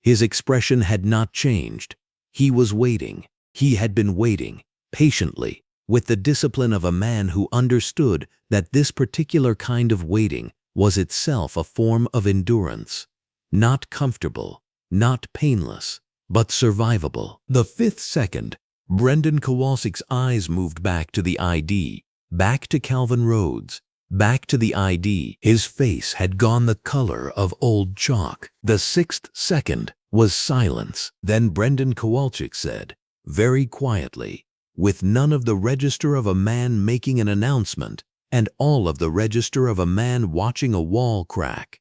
His expression had not changed. He was waiting. He had been waiting, patiently, with the discipline of a man who understood that this particular kind of waiting was itself a form of endurance. Not comfortable, not painless, but survivable. The fifth second, Brendan Kowalczyk's eyes moved back to the ID, back to Calvin Rhodes, back to the ID. His face had gone the color of old chalk. The sixth second was silence. Then Brendan Kowalczyk said, very quietly, with none of the register of a man making an announcement and all of the register of a man watching a wall crack.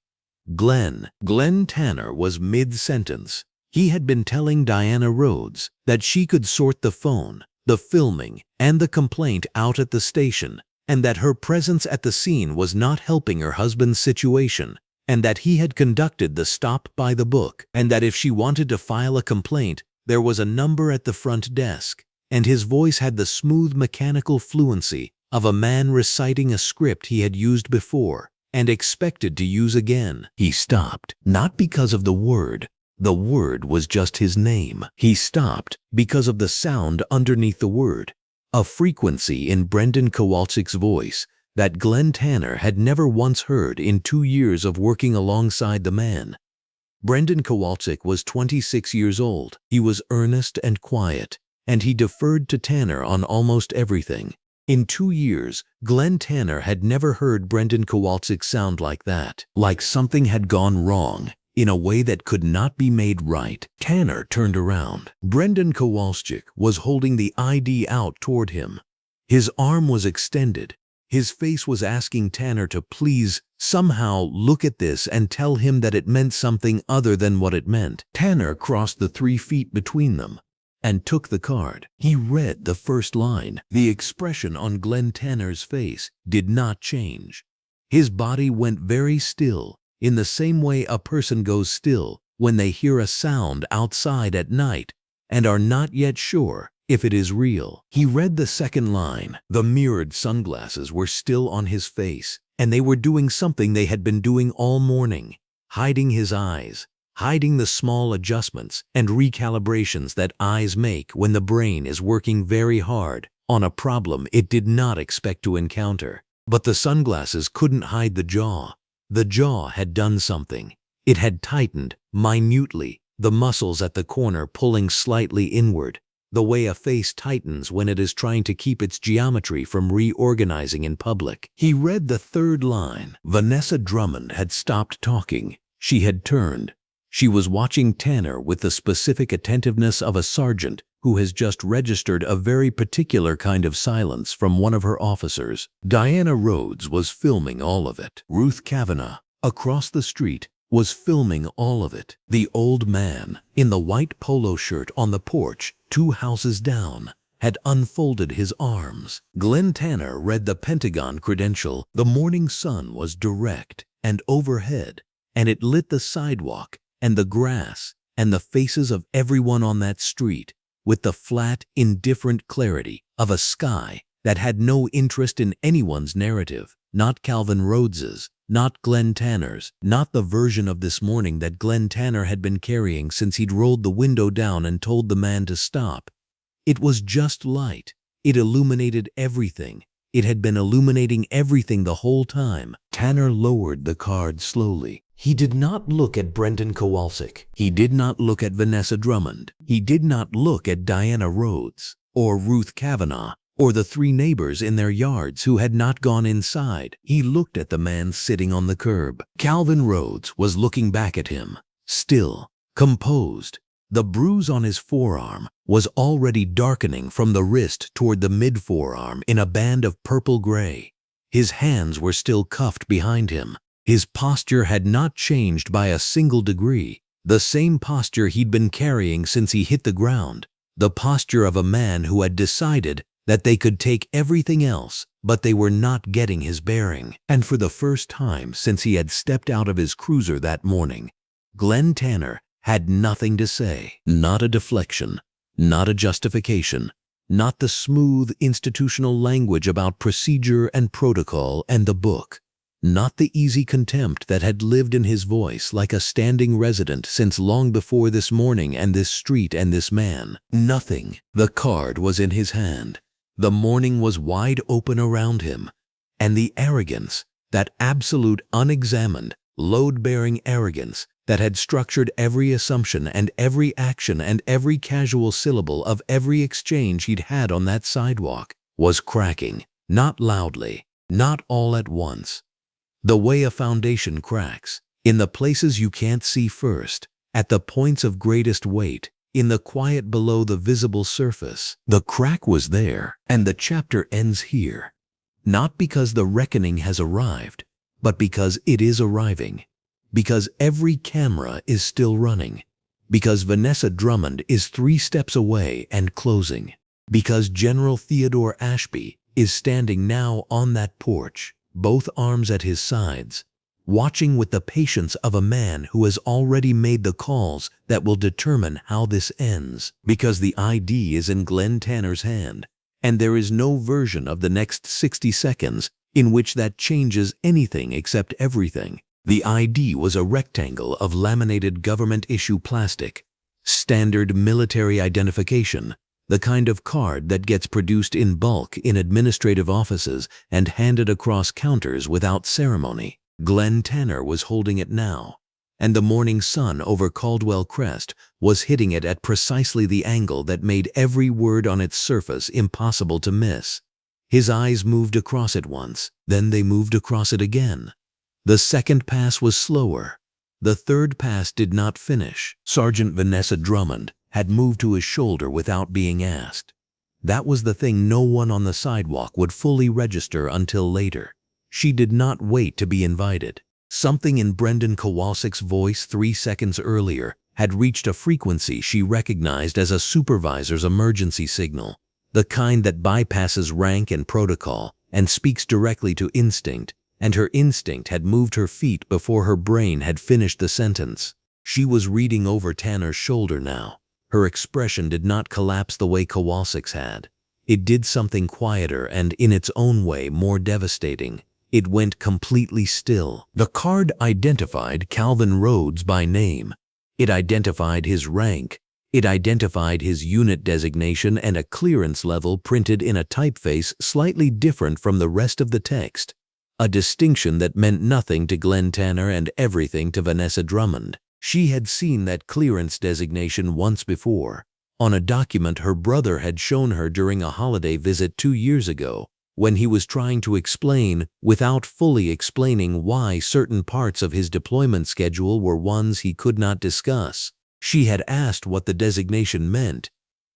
Glen Tanner was mid-sentence. He had been telling Diana Rhodes that she could sort the phone, the filming, and the complaint out at the station, and that her presence at the scene was not helping her husband's situation, and that he had conducted the stop by the book, and that if she wanted to file a complaint, there was a number at the front desk, and his voice had the smooth mechanical fluency of a man reciting a script he had used before and expected to use again. He stopped, not because of the word was just his name. He stopped because of the sound underneath the word, a frequency in Brendan Kowalczyk's voice that Glen Tanner had never once heard in 2 years of working alongside the man. Brendan Kowalczyk was 26 years old. He was earnest and quiet, and he deferred to Tanner on almost everything. In 2 years, Glen Tanner had never heard Brendan Kowalczyk sound like that, like something had gone wrong in a way that could not be made right. Tanner turned around. Brendan Kowalczyk was holding the ID out toward him. His arm was extended. His face was asking Tanner to please somehow look at this and tell him that it meant something other than what it meant. Tanner crossed the 3 feet between them and took the card. He read the first line. The expression on Glen Tanner's face did not change. His body went very still, in the same way a person goes still when they hear a sound outside at night and are not yet sure if it is real. He read the second line. The mirrored sunglasses were still on his face, and they were doing something they had been doing all morning, hiding his eyes, hiding the small adjustments and recalibrations that eyes make when the brain is working very hard on a problem it did not expect to encounter. But the sunglasses couldn't hide the jaw. The jaw had done something. It had tightened minutely, the muscles at the corner pulling slightly inward, the way a face tightens when it is trying to keep its geometry from reorganizing in public. He read the third line. Vanessa Drummond had stopped talking. She had turned. She was watching Tanner with the specific attentiveness of a sergeant who has just registered a very particular kind of silence from one of her officers. Diana Rhodes was filming all of it. Ruth Kavanaugh, across the street, was filming all of it. The old man, in the white polo shirt on the porch, 2 houses down, had unfolded his arms. Glen Tanner read the Pentagon credential. The morning sun was direct and overhead, and it lit the sidewalk and the grass and the faces of everyone on that street, with the flat, indifferent clarity of a sky that had no interest in anyone's narrative, not Calvin Rhodes's, not Glen Tanner's, not the version of this morning that Glen Tanner had been carrying since he'd rolled the window down and told the man to stop. It was just light. It illuminated everything. It had been illuminating everything the whole time. Tanner lowered the card slowly. He did not look at Brendan Kowalczyk. He did not look at Vanessa Drummond. He did not look at Diana Rhodes, or Ruth Kavanaugh, or the three neighbors in their yards who had not gone inside. He looked at the man sitting on the curb. Calvin Rhodes was looking back at him, still, composed. The bruise on his forearm was already darkening from the wrist toward the mid-forearm in a band of purple-gray. His hands were still cuffed behind him. His posture had not changed by a single degree, the same posture he'd been carrying since he hit the ground, the posture of a man who had decided that they could take everything else, but they were not getting his bearing. And for the first time since he had stepped out of his cruiser that morning, Glen Tanner had nothing to say. Not a deflection, not a justification, not the smooth institutional language about procedure and protocol and the book, not the easy contempt that had lived in his voice like a standing resident since long before this morning and this street and this man. Nothing. The card was in his hand. The morning was wide open around him, and the arrogance, that absolute unexamined, load-bearing arrogance that had structured every assumption and every action and every casual syllable of every exchange he'd had on that sidewalk, was cracking, not loudly, not all at once. The way a foundation cracks, in the places you can't see first, at the points of greatest weight, in the quiet below the visible surface. The crack was there, and the chapter ends here. Not because the reckoning has arrived, but because it is arriving. Because every camera is still running. Because Vanessa Drummond is 3 steps away and closing. Because General Theodore Ashby is standing now on that porch, both arms at his sides, watching with the patience of a man who has already made the calls that will determine how this ends. Because the ID is in Glen Tanner's hand, and there is no version of the next 60 seconds in which that changes anything except everything. The ID was a rectangle of laminated government-issue plastic, standard military identification, the kind of card that gets produced in bulk in administrative offices and handed across counters without ceremony. Glen Tanner was holding it now, and the morning sun over Caldwell Crest was hitting it at precisely the angle that made every word on its surface impossible to miss. His eyes moved across it once, then they moved across it again. The second pass was slower. The third pass did not finish. Sergeant Vanessa Drummond had moved to his shoulder without being asked. That was the thing no one on the sidewalk would fully register until later. She did not wait to be invited. Something in Brendan Kowalczyk's voice 3 seconds earlier had reached a frequency she recognized as a supervisor's emergency signal, the kind that bypasses rank and protocol and speaks directly to instinct, and her instinct had moved her feet before her brain had finished the sentence. She was reading over Tanner's shoulder now. Her expression did not collapse the way Kowalczyk's had. It did something quieter and, in its own way, more devastating. It went completely still. The card identified Calvin Rhodes by name. It identified his rank. It identified his unit designation and a clearance level printed in a typeface slightly different from the rest of the text. A distinction that meant nothing to Glen Tanner and everything to Vanessa Drummond. She had seen that clearance designation once before, on a document her brother had shown her during a holiday visit 2 years ago, when he was trying to explain, without fully explaining, why certain parts of his deployment schedule were ones he could not discuss. She had asked what the designation meant.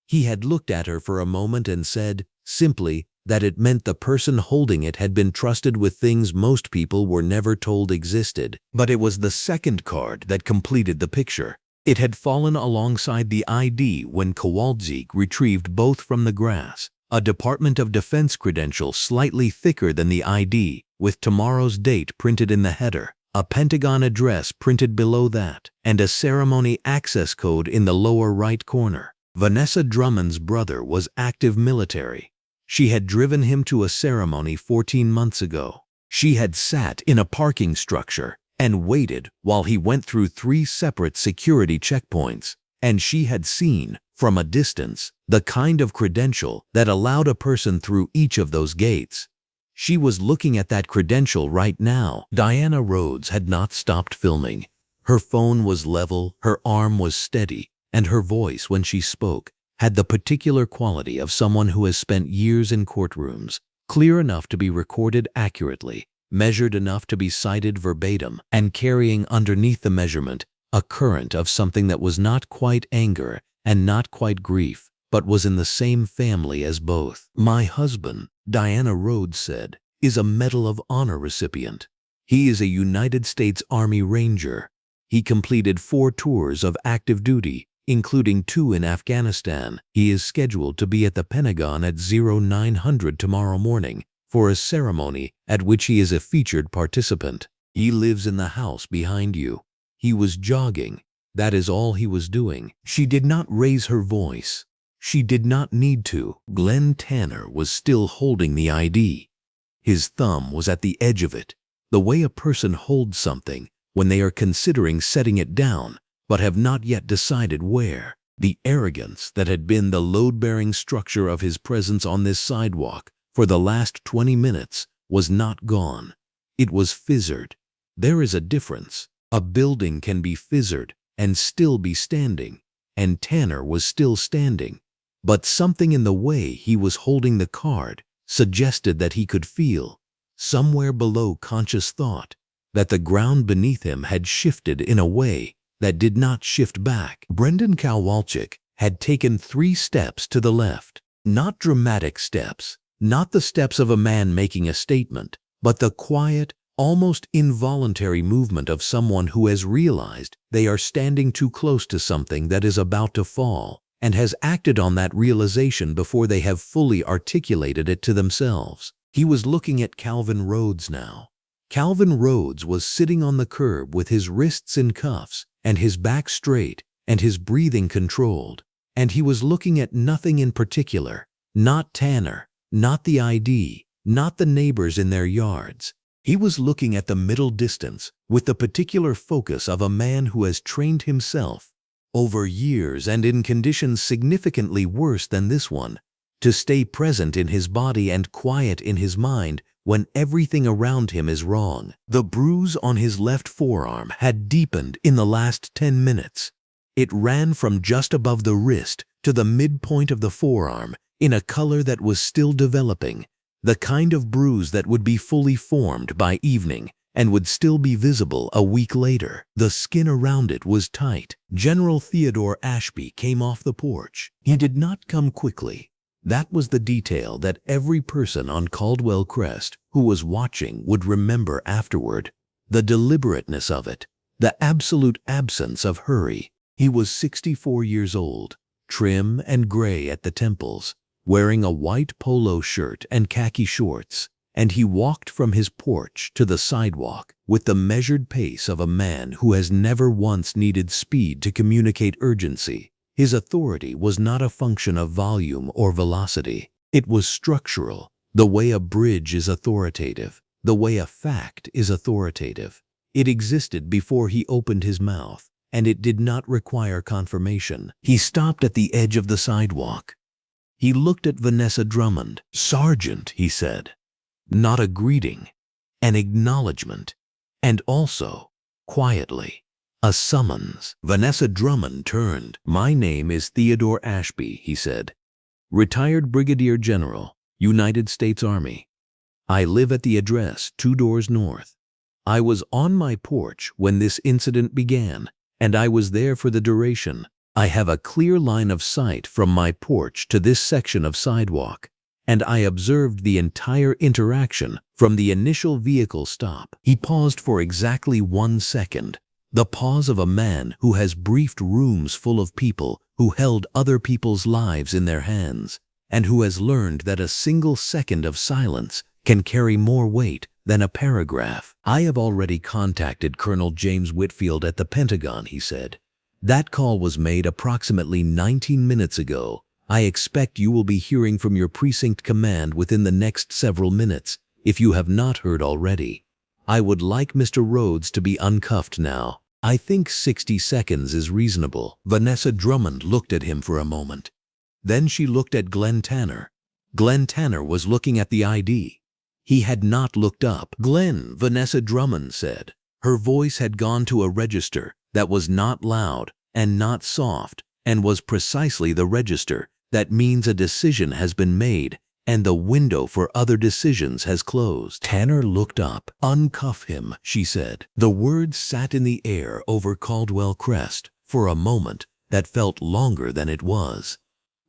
He had looked at her for a moment and said, simply, that it meant the person holding it had been trusted with things most people were never told existed. But it was the second card that completed the picture. It had fallen alongside the ID when Kowalczyk retrieved both from the grass, a Department of Defense credential slightly thicker than the ID, with tomorrow's date printed in the header. a Pentagon address printed below that, and a ceremony access code in the lower right corner. Vanessa Drummond's brother was active military. She had driven him to a ceremony 14 months ago. She had sat in a parking structure and waited while he went through 3 separate security checkpoints, and she had seen, from a distance, the kind of credential that allowed a person through each of those gates. She was looking at that credential right now. Diana Rhodes had not stopped filming. Her phone was level, her arm was steady, and her voice, when she spoke, had the particular quality of someone who has spent years in courtrooms, clear enough to be recorded accurately, measured enough to be cited verbatim, and carrying underneath the measurement a current of something that was not quite anger and not quite grief, but was in the same family as both. "My husband," Diana Rhodes said, "is a Medal of Honor recipient. He is a United States Army Ranger. He completed 4 tours of active duty, including 2 in Afghanistan. He is scheduled to be at the Pentagon at 0900 tomorrow morning for a ceremony at which he is a featured participant. He lives in the house behind you. He was jogging. That is all he was doing." She did not raise her voice. She did not need to. Glen Tanner was still holding the ID. His thumb was at the edge of it, the way a person holds something when they are considering setting it down but have not yet decided where. The arrogance that had been the load-bearing structure of his presence on this sidewalk for the last 20 minutes was not gone. It was fissured. There is a difference. A building can be fissured and still be standing, and Tanner was still standing. But something in the way he was holding the card suggested that he could feel, somewhere below conscious thought, that the ground beneath him had shifted in a way that did not shift back. Brendan Kowalczyk had taken 3 steps to the left. Not dramatic steps, not the steps of a man making a statement, but the quiet, almost involuntary movement of someone who has realized they are standing too close to something that is about to fall, and has acted on that realization before they have fully articulated it to themselves. He was looking at Calvin Rhodes now. Calvin Rhodes was sitting on the curb with his wrists in cuffs and his back straight and his breathing controlled, and he was looking at nothing in particular, not Tanner, not the ID, not the neighbors in their yards. He was looking at the middle distance with the particular focus of a man who has trained himself over years and in conditions significantly worse than this one, to stay present in his body and quiet in his mind when everything around him is wrong. The bruise on his left forearm had deepened in the last 10 minutes. It ran from just above the wrist to the midpoint of the forearm in a color that was still developing, the kind of bruise that would be fully formed by evening and would still be visible a week later. The skin around it was tight. General Theodore Ashby came off the porch. He did not come quickly. That was the detail that every person on Caldwell Crest who was watching would remember afterward. The deliberateness of it, the absolute absence of hurry. He was 64 years old, trim and gray at the temples, wearing a white polo shirt and khaki shorts, and he walked from his porch to the sidewalk with the measured pace of a man who has never once needed speed to communicate urgency. His authority was not a function of volume or velocity. It was structural, the way a bridge is authoritative, the way a fact is authoritative. It existed before he opened his mouth, and it did not require confirmation. He stopped at the edge of the sidewalk. He looked at Vanessa Drummond. "Sergeant," he said. Not a greeting, an acknowledgement, and also, quietly, a summons. Vanessa Drummond turned. "My name is Theodore Ashby," he said. "Retired Brigadier General, United States Army. I live at the address 2 doors north. I was on my porch when this incident began, and I was there for the duration. I have a clear line of sight from my porch to this section of sidewalk, and I observed the entire interaction from the initial vehicle stop." He paused for exactly 1 second, the pause of a man who has briefed rooms full of people who held other people's lives in their hands, and who has learned that a single second of silence can carry more weight than a paragraph. "I have already contacted Colonel James Whitfield at the Pentagon," he said. "That call was made approximately 19 minutes ago. I expect you will be hearing from your precinct command within the next several minutes, if you have not heard already. I would like Mr. Rhodes to be uncuffed now. I think 60 seconds is reasonable." Vanessa Drummond looked at him for a moment. Then she looked at Glen Tanner. Glen Tanner was looking at the ID. He had not looked up. "Glen," Vanessa Drummond said. Her voice had gone to a register that was not loud and not soft, and was precisely the register that means a decision has been made and the window for other decisions has closed. Tanner looked up. "Uncuff him," she said. The words sat in the air over Caldwell Crest for a moment that felt longer than it was.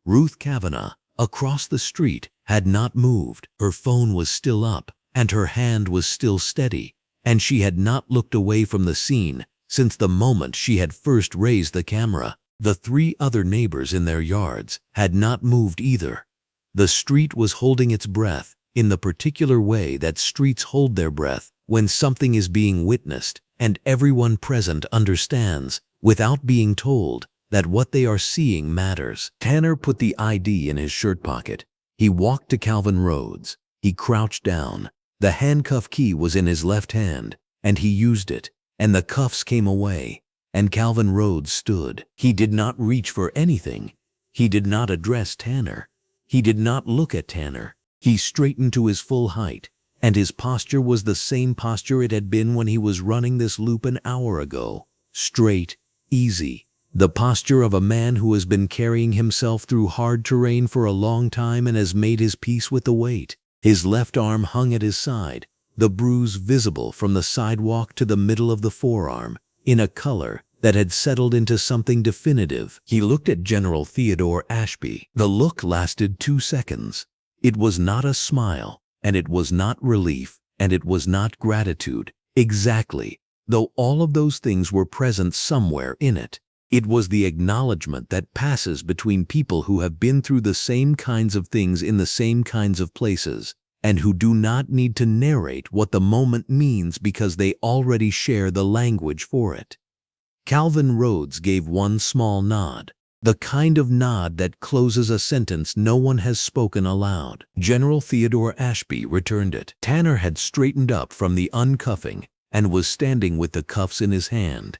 Ruth Kavanaugh, across the street, had not moved. Her phone was still up, and her hand was still steady, and she had not looked away from the scene since the moment she had first raised the camera. The 3 other neighbors in their yards had not moved either. The street was holding its breath in the particular way that streets hold their breath when something is being witnessed, and everyone present understands, without being told, that what they are seeing matters. Tanner put the ID in his shirt pocket. He walked to Calvin Rhodes. He crouched down. The handcuff key was in his left hand, and he used it, and the cuffs came away, and Calvin Rhodes stood. He did not reach for anything. He did not address Tanner. He did not look at Tanner. He straightened to his full height, and his posture was the same posture it had been when he was running this loop an hour ago. Straight, easy. The posture of a man who has been carrying himself through hard terrain for a long time and has made his peace with the weight. His left arm hung at his side, the bruise visible from the sidewalk to the middle of the forearm, in a color that had settled into something definitive. He looked at General Theodore Ashby. The look lasted 2 seconds. It was not a smile, and it was not relief, and it was not gratitude. Exactly, though all of those things were present somewhere in it. It was the acknowledgement that passes between people who have been through the same kinds of things in the same kinds of places, and who do not need to narrate what the moment means because they already share the language for it. Calvin Rhodes gave one small nod, the kind of nod that closes a sentence no one has spoken aloud. General Theodore Ashby returned it. Tanner had straightened up from the uncuffing and was standing with the cuffs in his hand.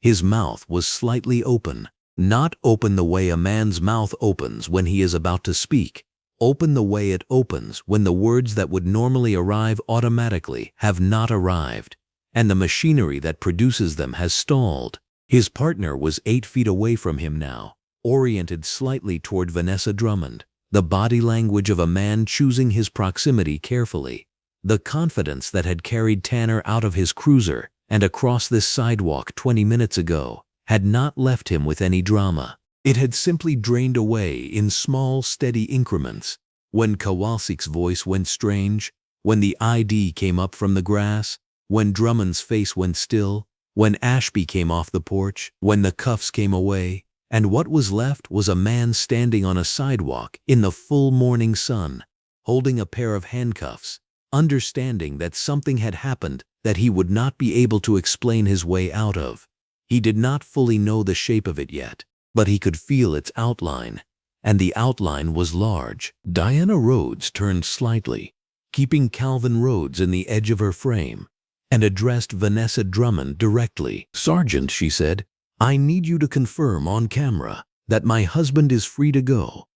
His mouth was slightly open, not open the way a man's mouth opens when he is about to speak, open the way it opens when the words that would normally arrive automatically have not arrived, and the machinery that produces them has stalled. His partner was 8 feet away from him now, oriented slightly toward Vanessa Drummond, the body language of a man choosing his proximity carefully. The confidence that had carried Tanner out of his cruiser and across this sidewalk 20 minutes ago had not left him with any drama. It had simply drained away in small, steady increments. When Kowalsk's voice went strange, when the ID came up from the grass, when Drummond's face went still, when Ashby came off the porch, when the cuffs came away, and what was left was a man standing on a sidewalk in the full morning sun, holding a pair of handcuffs, understanding that something had happened that he would not be able to explain his way out of. He did not fully know the shape of it yet, but he could feel its outline, and the outline was large. Diana Rhodes turned slightly, keeping Calvin Rhodes in the edge of her frame, and addressed Vanessa Drummond directly. "Sergeant," she said, "I need you to confirm on camera that my husband is free to go.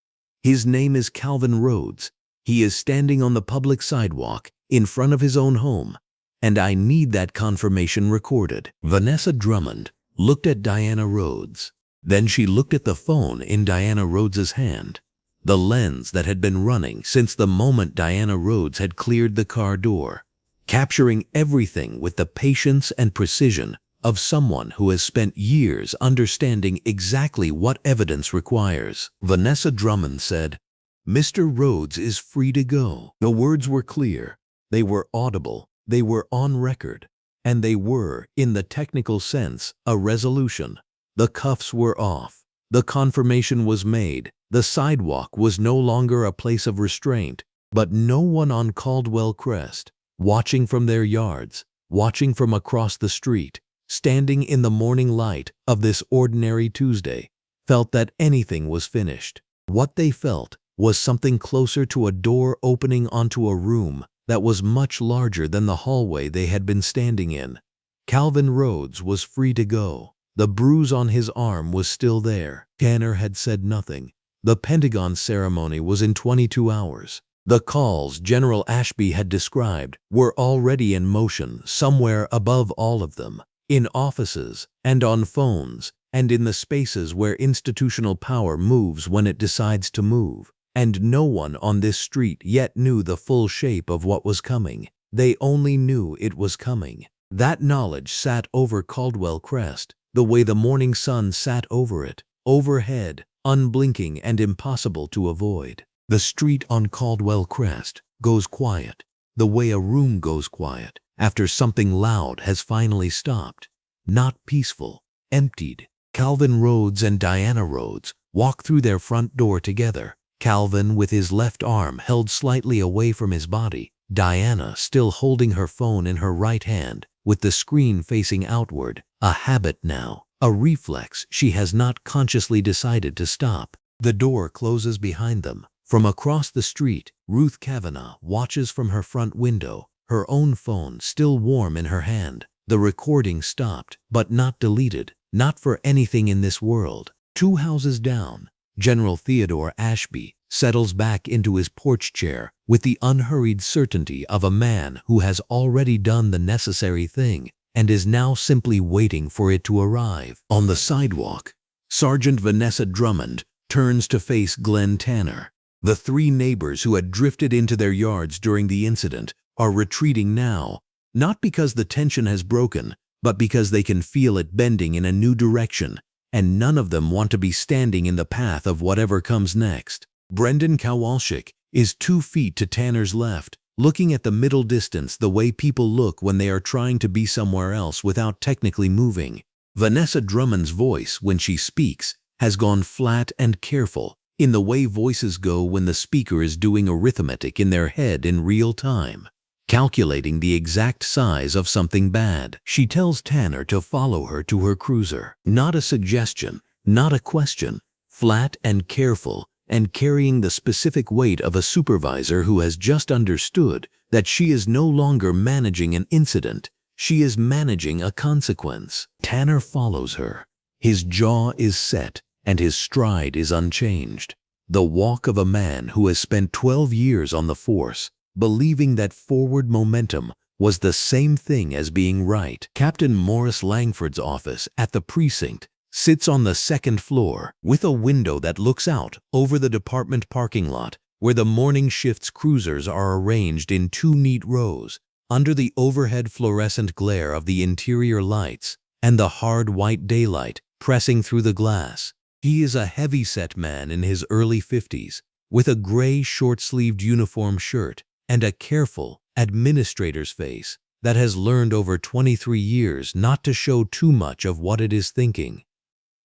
His name is Calvin Rhodes. He is standing on the public sidewalk in front of his own home, and I need that confirmation recorded." Vanessa Drummond looked at Diana Rhodes. Then she looked at the phone in Diana Rhodes's hand, the lens that had been running since the moment Diana Rhodes had cleared the car door, capturing everything with the patience and precision of someone who has spent years understanding exactly what evidence requires. Vanessa Drummond said, "Mr. Rhodes is free to go." The words were clear, they were audible, they were on record, and they were, in the technical sense, a resolution. The cuffs were off. The confirmation was made. The sidewalk was no longer a place of restraint, but no one on Caldwell Crest, watching from their yards, watching from across the street, standing in the morning light of this ordinary Tuesday, felt that anything was finished. What they felt was something closer to a door opening onto a room that was much larger than the hallway they had been standing in. Calvin Rhodes was free to go. The bruise on his arm was still there. Tanner had said nothing. The Pentagon ceremony was in 22 hours. The calls General Ashby had described were already in motion somewhere above all of them, in offices and on phones and in the spaces where institutional power moves when it decides to move. And no one on this street yet knew the full shape of what was coming. They only knew it was coming. That knowledge sat over Caldwell Crest, the way the morning sun sat over it, overhead, unblinking and impossible to avoid. The street on Caldwell Crest goes quiet, the way a room goes quiet after something loud has finally stopped. Not peaceful, emptied. Calvin Rhodes and Diana Rhodes walk through their front door together. Calvin with his left arm held slightly away from his body, Diana still holding her phone in her right hand, with the screen facing outward, a habit now, a reflex she has not consciously decided to stop. The door closes behind them. From across the street, Ruth Kavanaugh watches from her front window, her own phone still warm in her hand. The recording stopped, but not deleted, not for anything in this world. 2 houses down, General Theodore Ashby settles back into his porch chair with the unhurried certainty of a man who has already done the necessary thing and is now simply waiting for it to arrive. On the sidewalk, Sergeant Vanessa Drummond turns to face Glen Tanner. The 3 neighbors who had drifted into their yards during the incident are retreating now, not because the tension has broken, but because they can feel it bending in a new direction, and none of them want to be standing in the path of whatever comes next. Brendan Kowalczyk is 2 feet to Tanner's left, looking at the middle distance the way people look when they are trying to be somewhere else without technically moving. Vanessa Drummond's voice, when she speaks, has gone flat and careful, in the way voices go when the speaker is doing arithmetic in their head in real time, calculating the exact size of something bad. She tells Tanner to follow her to her cruiser. Not a suggestion, not a question, flat and careful, and carrying the specific weight of a supervisor who has just understood that she is no longer managing an incident, she is managing a consequence. Tanner follows her. His jaw is set and his stride is unchanged. The walk of a man who has spent 12 years on the force, believing that forward momentum was the same thing as being right. Captain Morris Langford's office at the precinct sits on the 2nd floor with a window that looks out over the department parking lot where the morning shift's cruisers are arranged in 2 neat rows under the overhead fluorescent glare of the interior lights and the hard white daylight pressing through the glass. He is a heavy-set man in his early 50s with a gray short-sleeved uniform shirt and a careful administrator's face that has learned over 23 years not to show too much of what it is thinking.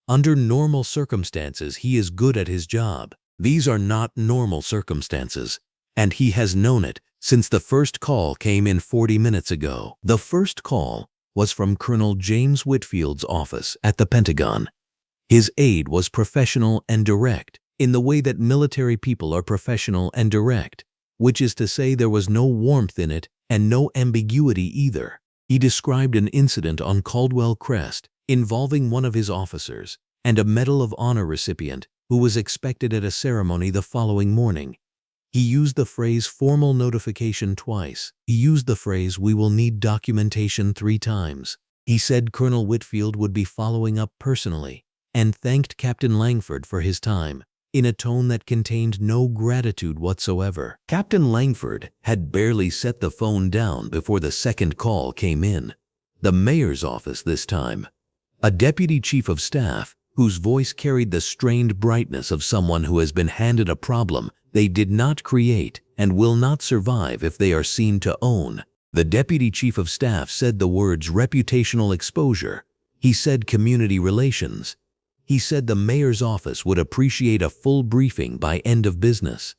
Under normal circumstances, he is good at his job. These are not normal circumstances, and he has known it since the first call came in 40 minutes ago. The first call was from Colonel James Whitfield's office at the Pentagon. His aide was professional and direct, in the way that military people are professional and direct, which is to say there was no warmth in it and no ambiguity either. He described an incident on Caldwell Crest involving one of his officers and a Medal of Honor recipient who was expected at a ceremony the following morning. He used the phrase formal notification twice. He used the phrase we will need documentation 3 times. He said Colonel Whitfield would be following up personally and thanked Captain Langford for his time in a tone that contained no gratitude whatsoever. Captain Langford had barely set the phone down before the 2nd call came in. The mayor's office this time. A deputy chief of staff whose voice carried the strained brightness of someone who has been handed a problem they did not create and will not survive if they are seen to own. The deputy chief of staff said the words reputational exposure. He said community relations. He said the mayor's office would appreciate a full briefing by end of business.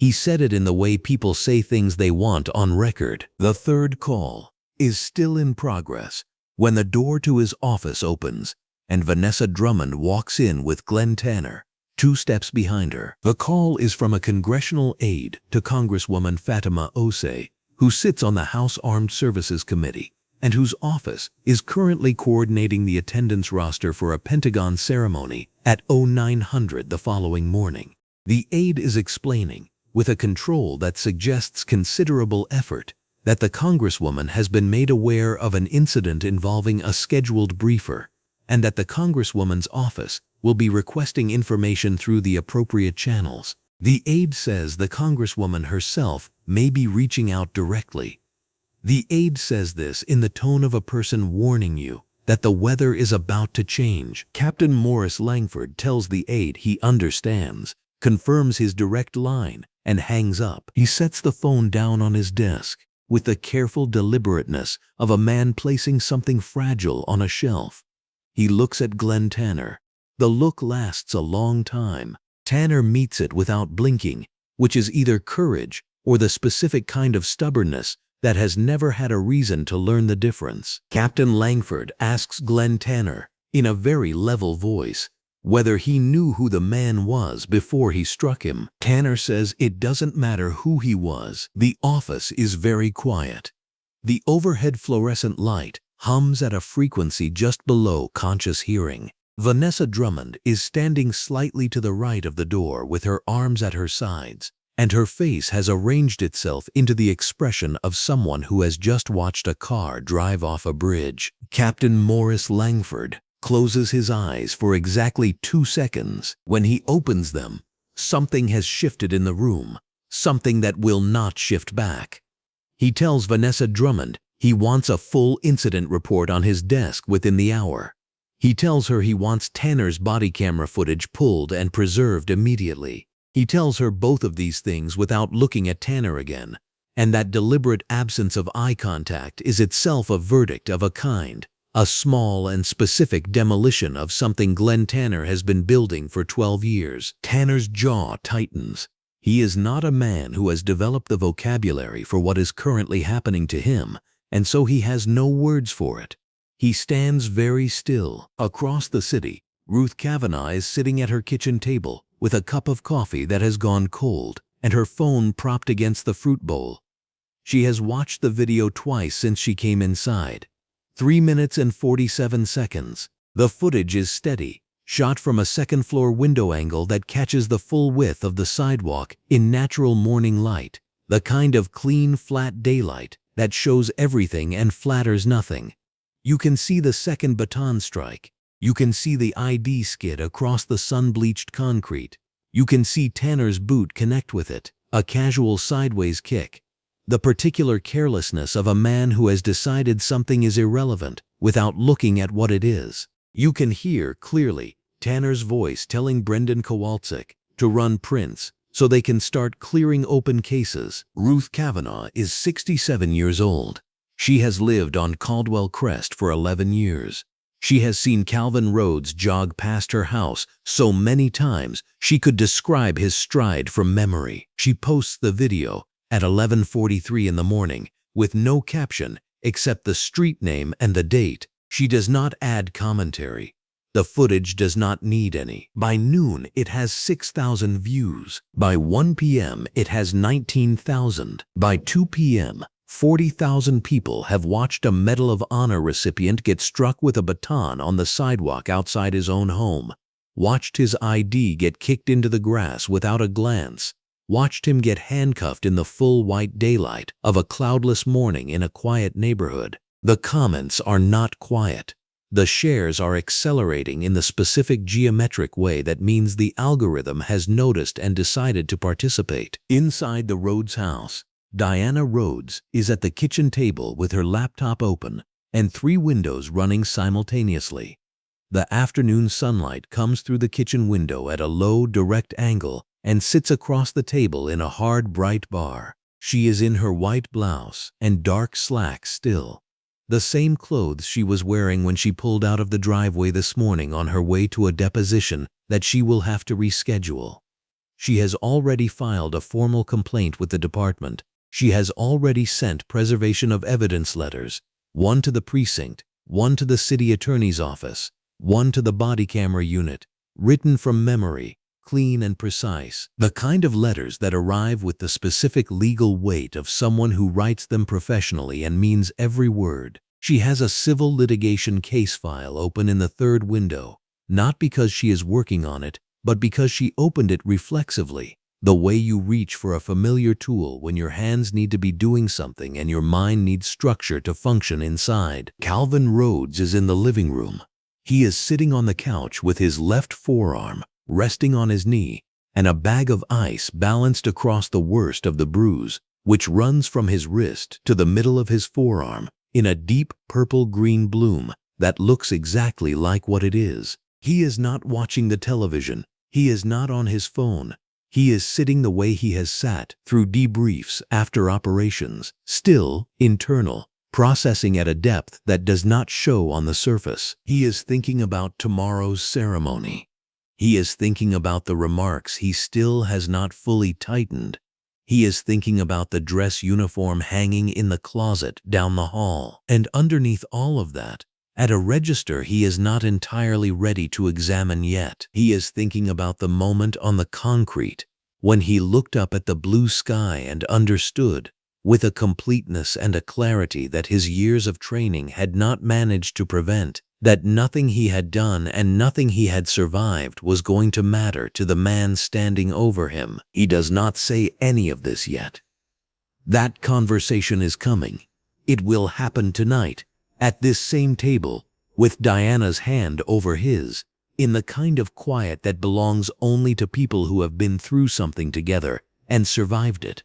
He said it in the way people say things they want on record. The third call is still in progress when the door to his office opens and Vanessa Drummond walks in with Glen Tanner 2 steps behind her. The call is from a congressional aide to Congresswoman Fatima Osei, who sits on the House Armed Services Committee and whose office is currently coordinating the attendance roster for a Pentagon ceremony at 0900 the following morning. The aide is explaining, with a control that suggests considerable effort, that the Congresswoman has been made aware of an incident involving a scheduled briefer, and that the Congresswoman's office will be requesting information through the appropriate channels. The aide says the Congresswoman herself may be reaching out directly. The aide says this in the tone of a person warning you that the weather is about to change. Captain Morris Langford tells the aide he understands, confirms his direct line, and hangs up. He sets the phone down on his desk with the careful deliberateness of a man placing something fragile on a shelf. He looks at Glen Tanner. The look lasts a long time. Tanner meets it without blinking, which is either courage or the specific kind of stubbornness that has never had a reason to learn the difference. Captain Langford asks Glen Tanner, in a very level voice, whether he knew who the man was before he struck him. Tanner says it doesn't matter who he was. The office is very quiet. The overhead fluorescent light hums at a frequency just below conscious hearing. Vanessa Drummond is standing slightly to the right of the door with her arms at her sides, and her face has arranged itself into the expression of someone who has just watched a car drive off a bridge. Captain Morris Langford closes his eyes for exactly 2 seconds. When he opens them, something has shifted in the room, something that will not shift back. He tells Vanessa Drummond he wants a full incident report on his desk within the hour. He tells her he wants Tanner's body camera footage pulled and preserved immediately. He tells her both of these things without looking at Tanner again, and that deliberate absence of eye contact is itself a verdict of a kind, a small and specific demolition of something Glen Tanner has been building for 12 years. Tanner's jaw tightens. He is not a man who has developed the vocabulary for what is currently happening to him, and so he has no words for it. He stands very still. Across the city, Ruth Kavanaugh is sitting at her kitchen table with a cup of coffee that has gone cold and her phone propped against the fruit bowl. She has watched the video twice since she came inside. 3 minutes and 47 seconds. The footage is steady, shot from a second-floor window angle that catches the full width of the sidewalk in natural morning light, the kind of clean, flat daylight that shows everything and flatters nothing. You can see the second Baton strike. You can see the ID skid across the sun-bleached concrete. You can see Tanner's boot connect with it, a casual sideways kick. The particular carelessness of a man who has decided something is irrelevant without looking at what it is. You can hear clearly Tanner's voice telling Brendan Kowalczyk to run prints so they can start clearing open cases. Ruth Kavanaugh is 67 years old. She has lived on Caldwell Crest for 11 years. She has seen Calvin Rhodes jog past her house so many times she could describe his stride from memory. She posts the video at 11:43 in the morning with no caption except the street name and the date. She does not add commentary. The footage does not need any. By noon, it has 6,000 views. By 1 p.m., it has 19,000. By 2 p.m., 40,000 people have watched a Medal of Honor recipient get struck with a baton on the sidewalk outside his own home, watched his ID get kicked into the grass without a glance, watched him get handcuffed in the full white daylight of a cloudless morning in a quiet neighborhood. The comments are not quiet. The shares are accelerating in the specific geometric way that means the algorithm has noticed and decided to participate. Inside the Rhodes house, Diana Rhodes is at the kitchen table with her laptop open and 3 windows running simultaneously. The afternoon sunlight comes through the kitchen window at a low, direct angle and sits across the table in a hard, bright bar. She is in her white blouse and dark slacks still, the same clothes she was wearing when she pulled out of the driveway this morning on her way to a deposition that she will have to reschedule. She has already filed a formal complaint with the department. She has already sent preservation of evidence letters, one to the precinct, one to the city attorney's office, one to the body camera unit, written from memory, clean and precise. The kind of letters that arrive with the specific legal weight of someone who writes them professionally and means every word. She has a civil litigation case file open in the third window, not because she is working on it, but because she opened it reflexively, the way you reach for a familiar tool when your hands need to be doing something and your mind needs structure to function inside. Calvin Rhodes is in the living room. He is sitting on the couch with his left forearm resting on his knee and a bag of ice balanced across the worst of the bruise, which runs from his wrist to the middle of his forearm in a deep purple-green bloom that looks exactly like what it is. He is not watching the television. He is not on his phone. He is sitting the way he has sat through debriefs after operations, still internal, processing at a depth that does not show on the surface. He is thinking about tomorrow's ceremony. He is thinking about the remarks he still has not fully tightened. He is thinking about the dress uniform hanging in the closet down the hall. And underneath all of that, at a register he is not entirely ready to examine yet, he is thinking about the moment on the concrete when he looked up at the blue sky and understood, with a completeness and a clarity that his years of training had not managed to prevent, that nothing he had done and nothing he had survived was going to matter to the man standing over him. He does not say any of this yet. That conversation is coming. It will happen tonight, at this same table, with Diana's hand over his, in the kind of quiet that belongs only to people who have been through something together and survived it.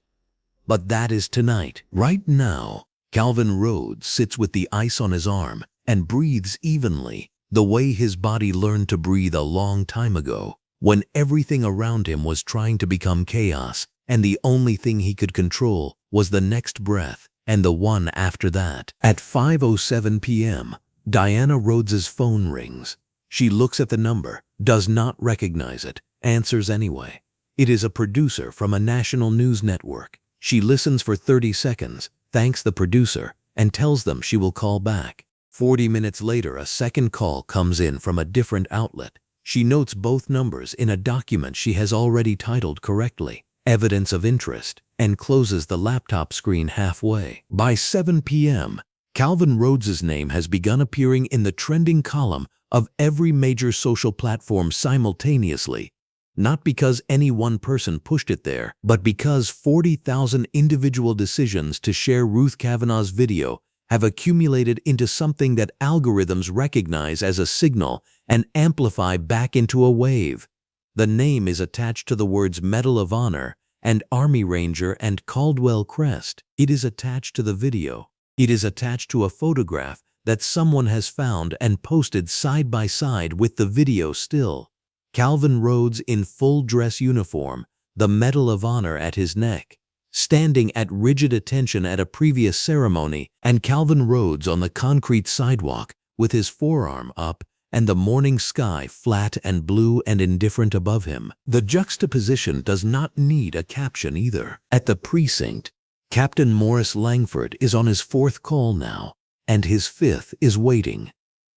But that is tonight. Right now, Calvin Rhodes sits with the ice on his arm and breathes evenly, the way his body learned to breathe a long time ago, when everything around him was trying to become chaos, and the only thing he could control was the next breath and the one after that. At 5:07 p.m., Diana Rhodes's phone rings. She looks at the number, does not recognize it, answers anyway. It is a producer from a national news network. She listens for 30 seconds, thanks the producer, and tells them she will call back. 40 minutes later, a second call comes in from a different outlet. She notes both numbers in a document she has already titled correctly, Evidence of Interest, and closes the laptop screen halfway. By 7 p.m., Calvin Rhodes's name has begun appearing in the trending column of every major social platform simultaneously, not because any one person pushed it there, but because 40,000 individual decisions to share Ruth Kavanaugh's video have accumulated into something that algorithms recognize as a signal and amplify back into a wave. The name is attached to the words Medal of Honor and Army Ranger and Caldwell Crest. It is attached to the video. It is attached to a photograph that someone has found and posted side by side with the video still. Calvin Rhodes in full dress uniform, the Medal of Honor at his neck, standing at rigid attention at a previous ceremony, and Calvin Rhodes on the concrete sidewalk with his forearm up and the morning sky flat and blue and indifferent above him. The juxtaposition does not need a caption either. At the precinct, Captain Morris Langford is on his 4th call now, and his 5th is waiting.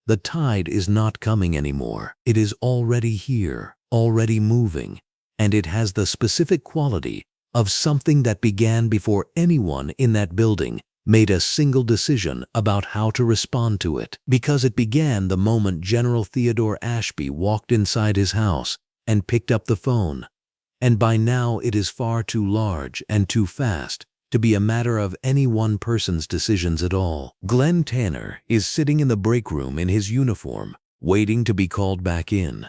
The tide is not coming anymore. It is already here, already moving, and it has the specific quality of something that began before anyone in that building made a single decision about how to respond to it, because it began the moment General Theodore Ashby walked inside his house and picked up the phone. And by now it is far too large and too fast to be a matter of any one person's decisions at all. Glen Tanner is sitting in the break room in his uniform, waiting to be called back in.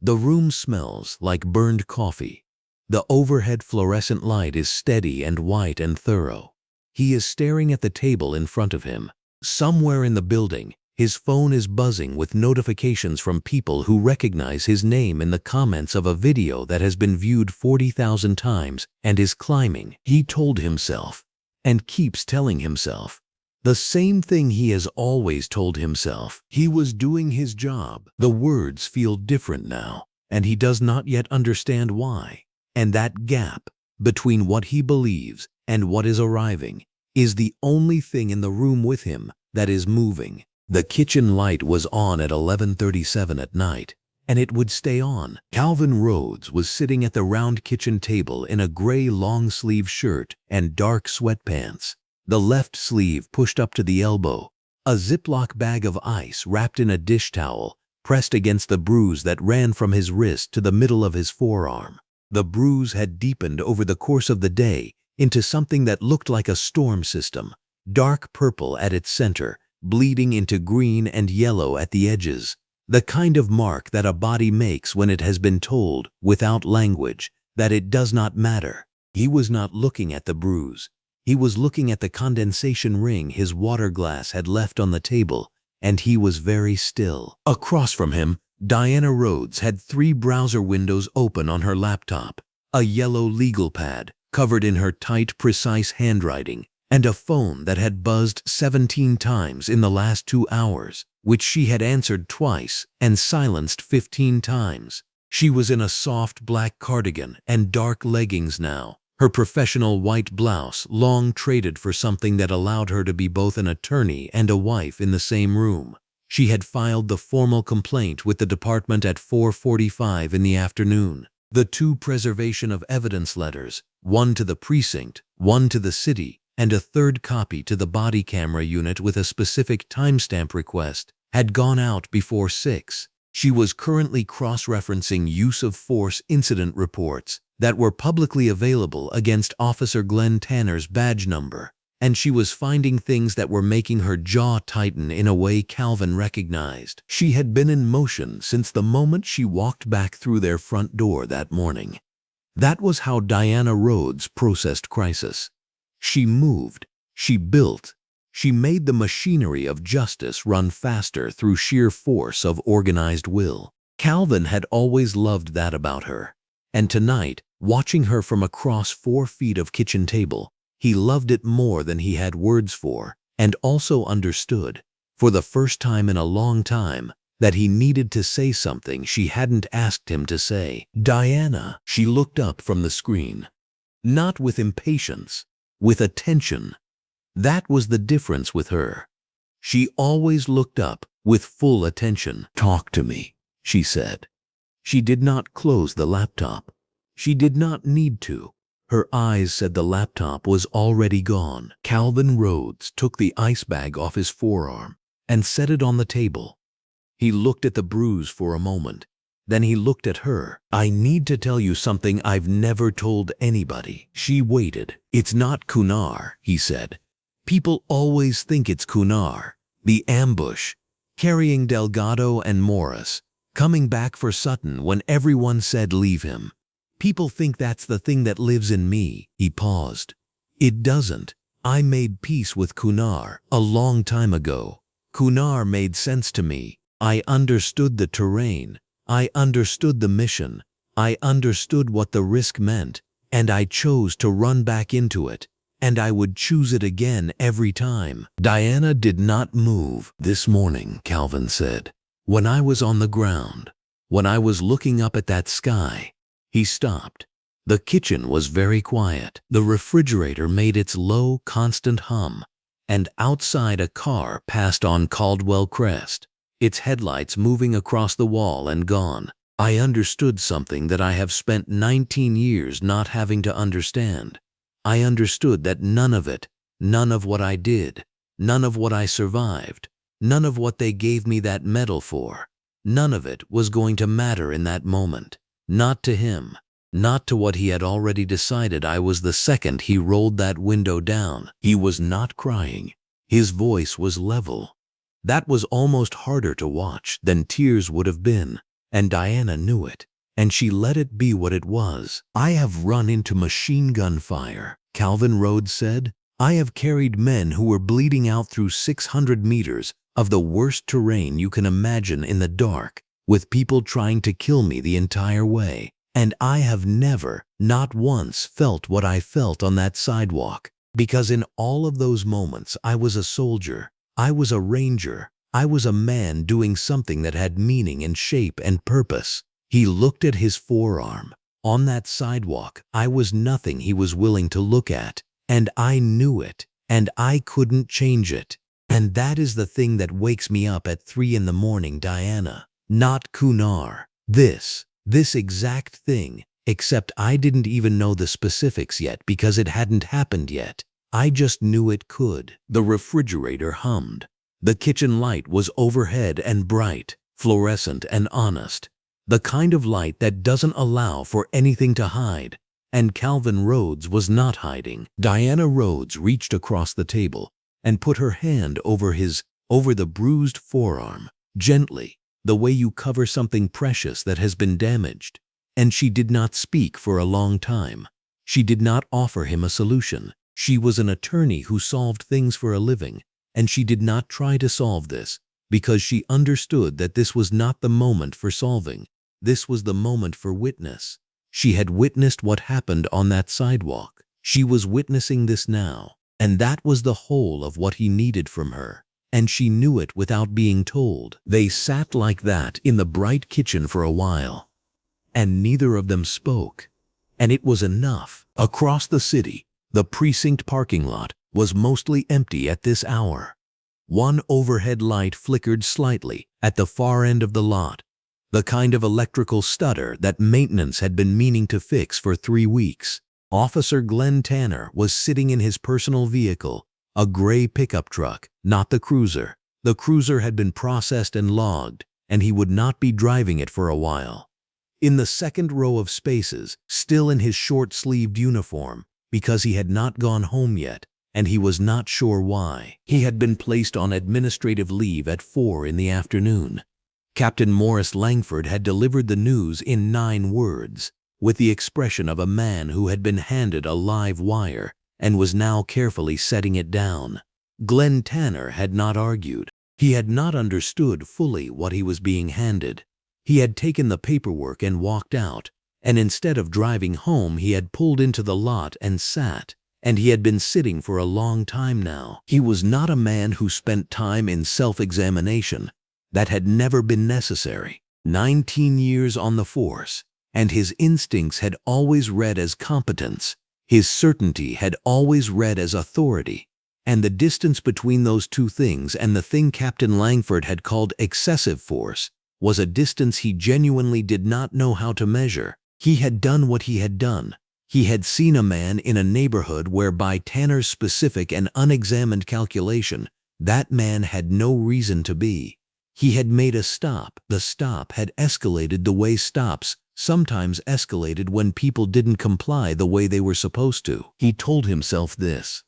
The room smells like burned coffee. The overhead fluorescent light is steady and white and thorough. He is staring at the table in front of him. Somewhere in the building, his phone is buzzing with notifications from people who recognize his name in the comments of a video that has been viewed 40,000 times and is climbing. He told himself, and keeps telling himself, the same thing he has always told himself. He was doing his job. The words feel different now, and he does not yet understand why. And that gap between what he believes and what is arriving is the only thing in the room with him that is moving. The kitchen light was on at 11:37 at night, and it would stay on. Calvin Rhodes was sitting at the round kitchen table in a gray long-sleeve shirt and dark sweatpants, the left sleeve pushed up to the elbow, a Ziploc bag of ice wrapped in a dish towel pressed against the bruise that ran from his wrist to the middle of his forearm. The bruise had deepened over the course of the day into something that looked like a storm system, dark purple at its center, bleeding into green and yellow at the edges. The kind of mark that a body makes when it has been told, without language, that it does not matter. He was not looking at the bruise. He was looking at the condensation ring his water glass had left on the table, and he was very still. Across from him, Diana Rhodes had 3 browser windows open on her laptop, a yellow legal pad covered in her tight, precise handwriting, and a phone that had buzzed 17 times in the last 2 hours, which she had answered twice and silenced 15 times. She was in a soft black cardigan and dark leggings now, her professional white blouse long traded for something that allowed her to be both an attorney and a wife in the same room. She had filed the formal complaint with the department at 4:45 in the afternoon. The 2 preservation of evidence letters, one to the precinct, one to the city, and a 3rd copy to the body camera unit with a specific timestamp request, had gone out before 6. She was currently cross-referencing use of force incident reports that were publicly available against Officer Glen Tanner's badge number, and she was finding things that were making her jaw tighten in a way Calvin recognized. She had been in motion since the moment she walked back through their front door that morning. That was how Diana Rhodes processed crisis. She moved, she built, she made the machinery of justice run faster through sheer force of organized will. Calvin had always loved that about her, and tonight, watching her from across 4 feet of kitchen table, he loved it more than he had words for, and also understood, for the first time in a long time, that he needed to say something she hadn't asked him to say. Diana, she looked up from the screen. Not with impatience, with attention. That was the difference with her. She always looked up with full attention. "Talk to me," she said. She did not close the laptop. She did not need to. Her eyes said the laptop was already gone. Calvin Rhodes took the ice bag off his forearm and set it on the table. He looked at the bruise for a moment. Then he looked at her. "I need to tell you something I've never told anybody." She waited. "It's not Kunar," he said. "People always think it's Kunar. The ambush, carrying Delgado and Morris, coming back for Sutton when everyone said leave him. People think that's the thing that lives in me." He paused. "It doesn't. I made peace with Kunar a long time ago. Kunar made sense to me. I understood the terrain. I understood the mission. I understood what the risk meant, and I chose to run back into it, and I would choose it again every time." Diana did not move. "This morning," Calvin said, "when I was on the ground, when I was looking up at that sky." He stopped. The kitchen was very quiet. The refrigerator made its low, constant hum, and outside a car passed on Caldwell Crest, its headlights moving across the wall and gone. "I understood something that I have spent 19 years not having to understand. I understood that none of it, none of what I did, none of what I survived, none of what they gave me that medal for, none of it was going to matter in that moment. Not to him, not to what he had already decided I was the second he rolled that window down." He was not crying. His voice was level. That was almost harder to watch than tears would have been, and Diana knew it, and she let it be what it was. "I have run into machine gun fire," Calvin Rhodes said. "I have carried men who were bleeding out through 600 meters of the worst terrain you can imagine in the dark, with people trying to kill me the entire way. And I have never, not once, felt what I felt on that sidewalk, because in all of those moments I was a soldier, I was a ranger, I was a man doing something that had meaning and shape and purpose." He looked at his forearm. On that sidewalk, I was nothing he was willing to look at, and I knew it, and I couldn't change it. And that is the thing that wakes me up at 3 in the morning, Diana. Not Kunar. This exact thing, except I didn't even know the specifics yet because it hadn't happened yet. I just knew it could. The refrigerator hummed. The kitchen light was overhead and bright, fluorescent and honest. The kind of light that doesn't allow for anything to hide. And Calvin Rhodes was not hiding. Diana Rhodes reached across the table and put her hand over the bruised forearm, gently, the way you cover something precious that has been damaged. And she did not speak for a long time. She did not offer him a solution. She was an attorney who solved things for a living, and she did not try to solve this because she understood that this was not the moment for solving. This was the moment for witness. She had witnessed what happened on that sidewalk. She was witnessing this now, and that was the whole of what he needed from her. And she knew it without being told. They sat like that in the bright kitchen for a while, and neither of them spoke. And it was enough. Across the city, the precinct parking lot was mostly empty at this hour. One overhead light flickered slightly at the far end of the lot, the kind of electrical stutter that maintenance had been meaning to fix for 3 weeks. Officer Glen Tanner was sitting in his personal vehicle, a gray pickup truck, not the cruiser. The cruiser had been processed and logged, and he would not be driving it for a while. In the second row of spaces, still in his short-sleeved uniform, because he had not gone home yet, and he was not sure why. He had been placed on administrative leave at 4 in the afternoon. Captain Morris Langford had delivered the news in 9 words, with the expression of a man who had been handed a live wire and was now carefully setting it down. Glen Tanner had not argued. He had not understood fully what he was being handed. He had taken the paperwork and walked out, and instead of driving home, he had pulled into the lot and sat, and he had been sitting for a long time now. He was not a man who spent time in self-examination. That had never been necessary. 19 years on the force, and his instincts had always read as competence. His certainty had always read as authority. And the distance between those two things and the thing Captain Langford had called excessive force was a distance he genuinely did not know how to measure. He had done what he had done. He had seen a man in a neighborhood where, by Tanner's specific and unexamined calculation, that man had no reason to be. He had made a stop. The stop had escalated the way stops sometimes escalated when people didn't comply the way they were supposed to. He told himself this.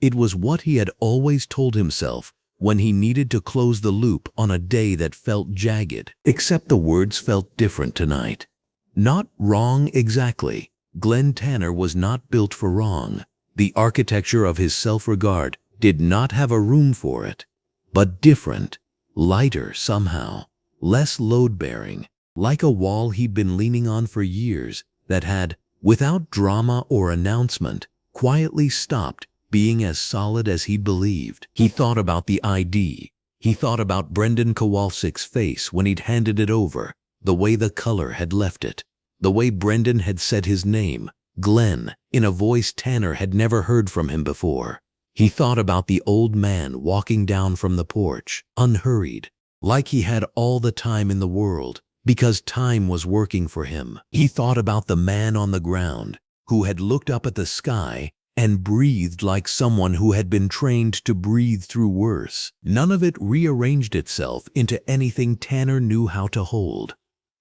It was what he had always told himself when he needed to close the loop on a day that felt jagged. Except the words felt different tonight. Not wrong exactly. Glen Tanner was not built for wrong. The architecture of his self-regard did not have a room for it. But different. Lighter somehow, less load-bearing, like a wall he'd been leaning on for years that had, without drama or announcement, quietly stopped being as solid as he'd believed. He thought about the ID. He thought about Brendan Kowalczyk's face when he'd handed it over, the way the color had left it, the way Brendan had said his name, Glenn, in a voice Tanner had never heard from him before. He thought about the old man walking down from the porch, unhurried, like he had all the time in the world, because time was working for him. He thought about the man on the ground, who had looked up at the sky and breathed like someone who had been trained to breathe through worse. None of it rearranged itself into anything Tanner knew how to hold.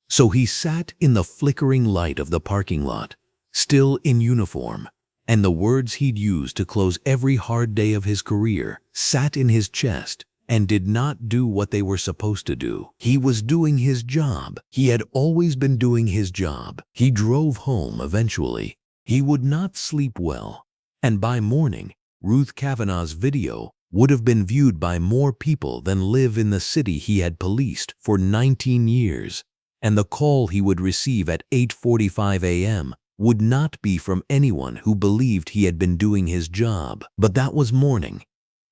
So he sat in the flickering light of the parking lot, still in uniform, and the words he'd used to close every hard day of his career sat in his chest and did not do what they were supposed to do. He was doing his job. He had always been doing his job. He drove home eventually. He would not sleep well. And by morning, Ruth Kavanaugh's video would have been viewed by more people than live in the city he had policed for 19 years. And the call he would receive at 8:45 a.m. would not be from anyone who believed he had been doing his job. But that was morning.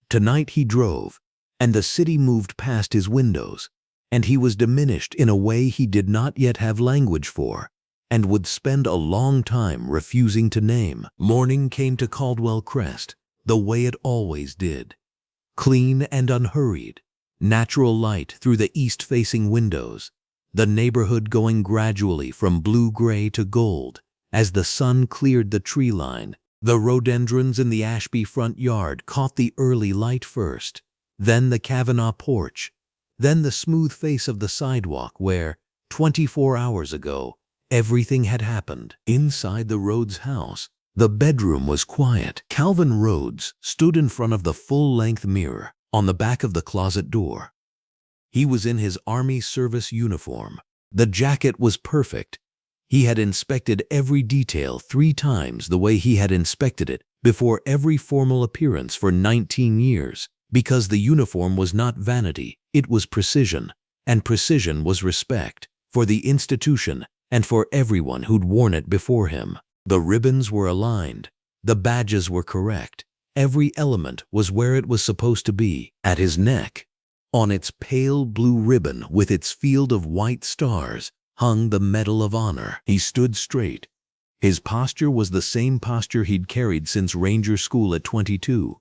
Tonight he drove, and the city moved past his windows, and he was diminished in a way he did not yet have language for. and would spend a long time refusing to name. Morning came to Caldwell Crest the way it always did. Clean and unhurried, natural light through the east-facing windows, the neighborhood going gradually from blue-gray to gold as the sun cleared the tree line. The rhododendrons in the Ashby front yard caught the early light first, then the Kavanaugh porch, then the smooth face of the sidewalk where, 24 hours ago, everything had happened. Inside the Rhodes house, the bedroom was quiet. Calvin Rhodes stood in front of the full-length mirror on the back of the closet door. He was in his Army service uniform. The jacket was perfect. He had inspected every detail 3 times the way he had inspected it before every formal appearance for 19 years, because the uniform was not vanity, it was precision, and precision was respect for the institution and for everyone who'd worn it before him. The ribbons were aligned, the badges were correct, every element was where it was supposed to be. At his neck, on its pale blue ribbon with its field of white stars, hung the Medal of Honor. He stood straight. His posture was the same posture he'd carried since Ranger School at 22,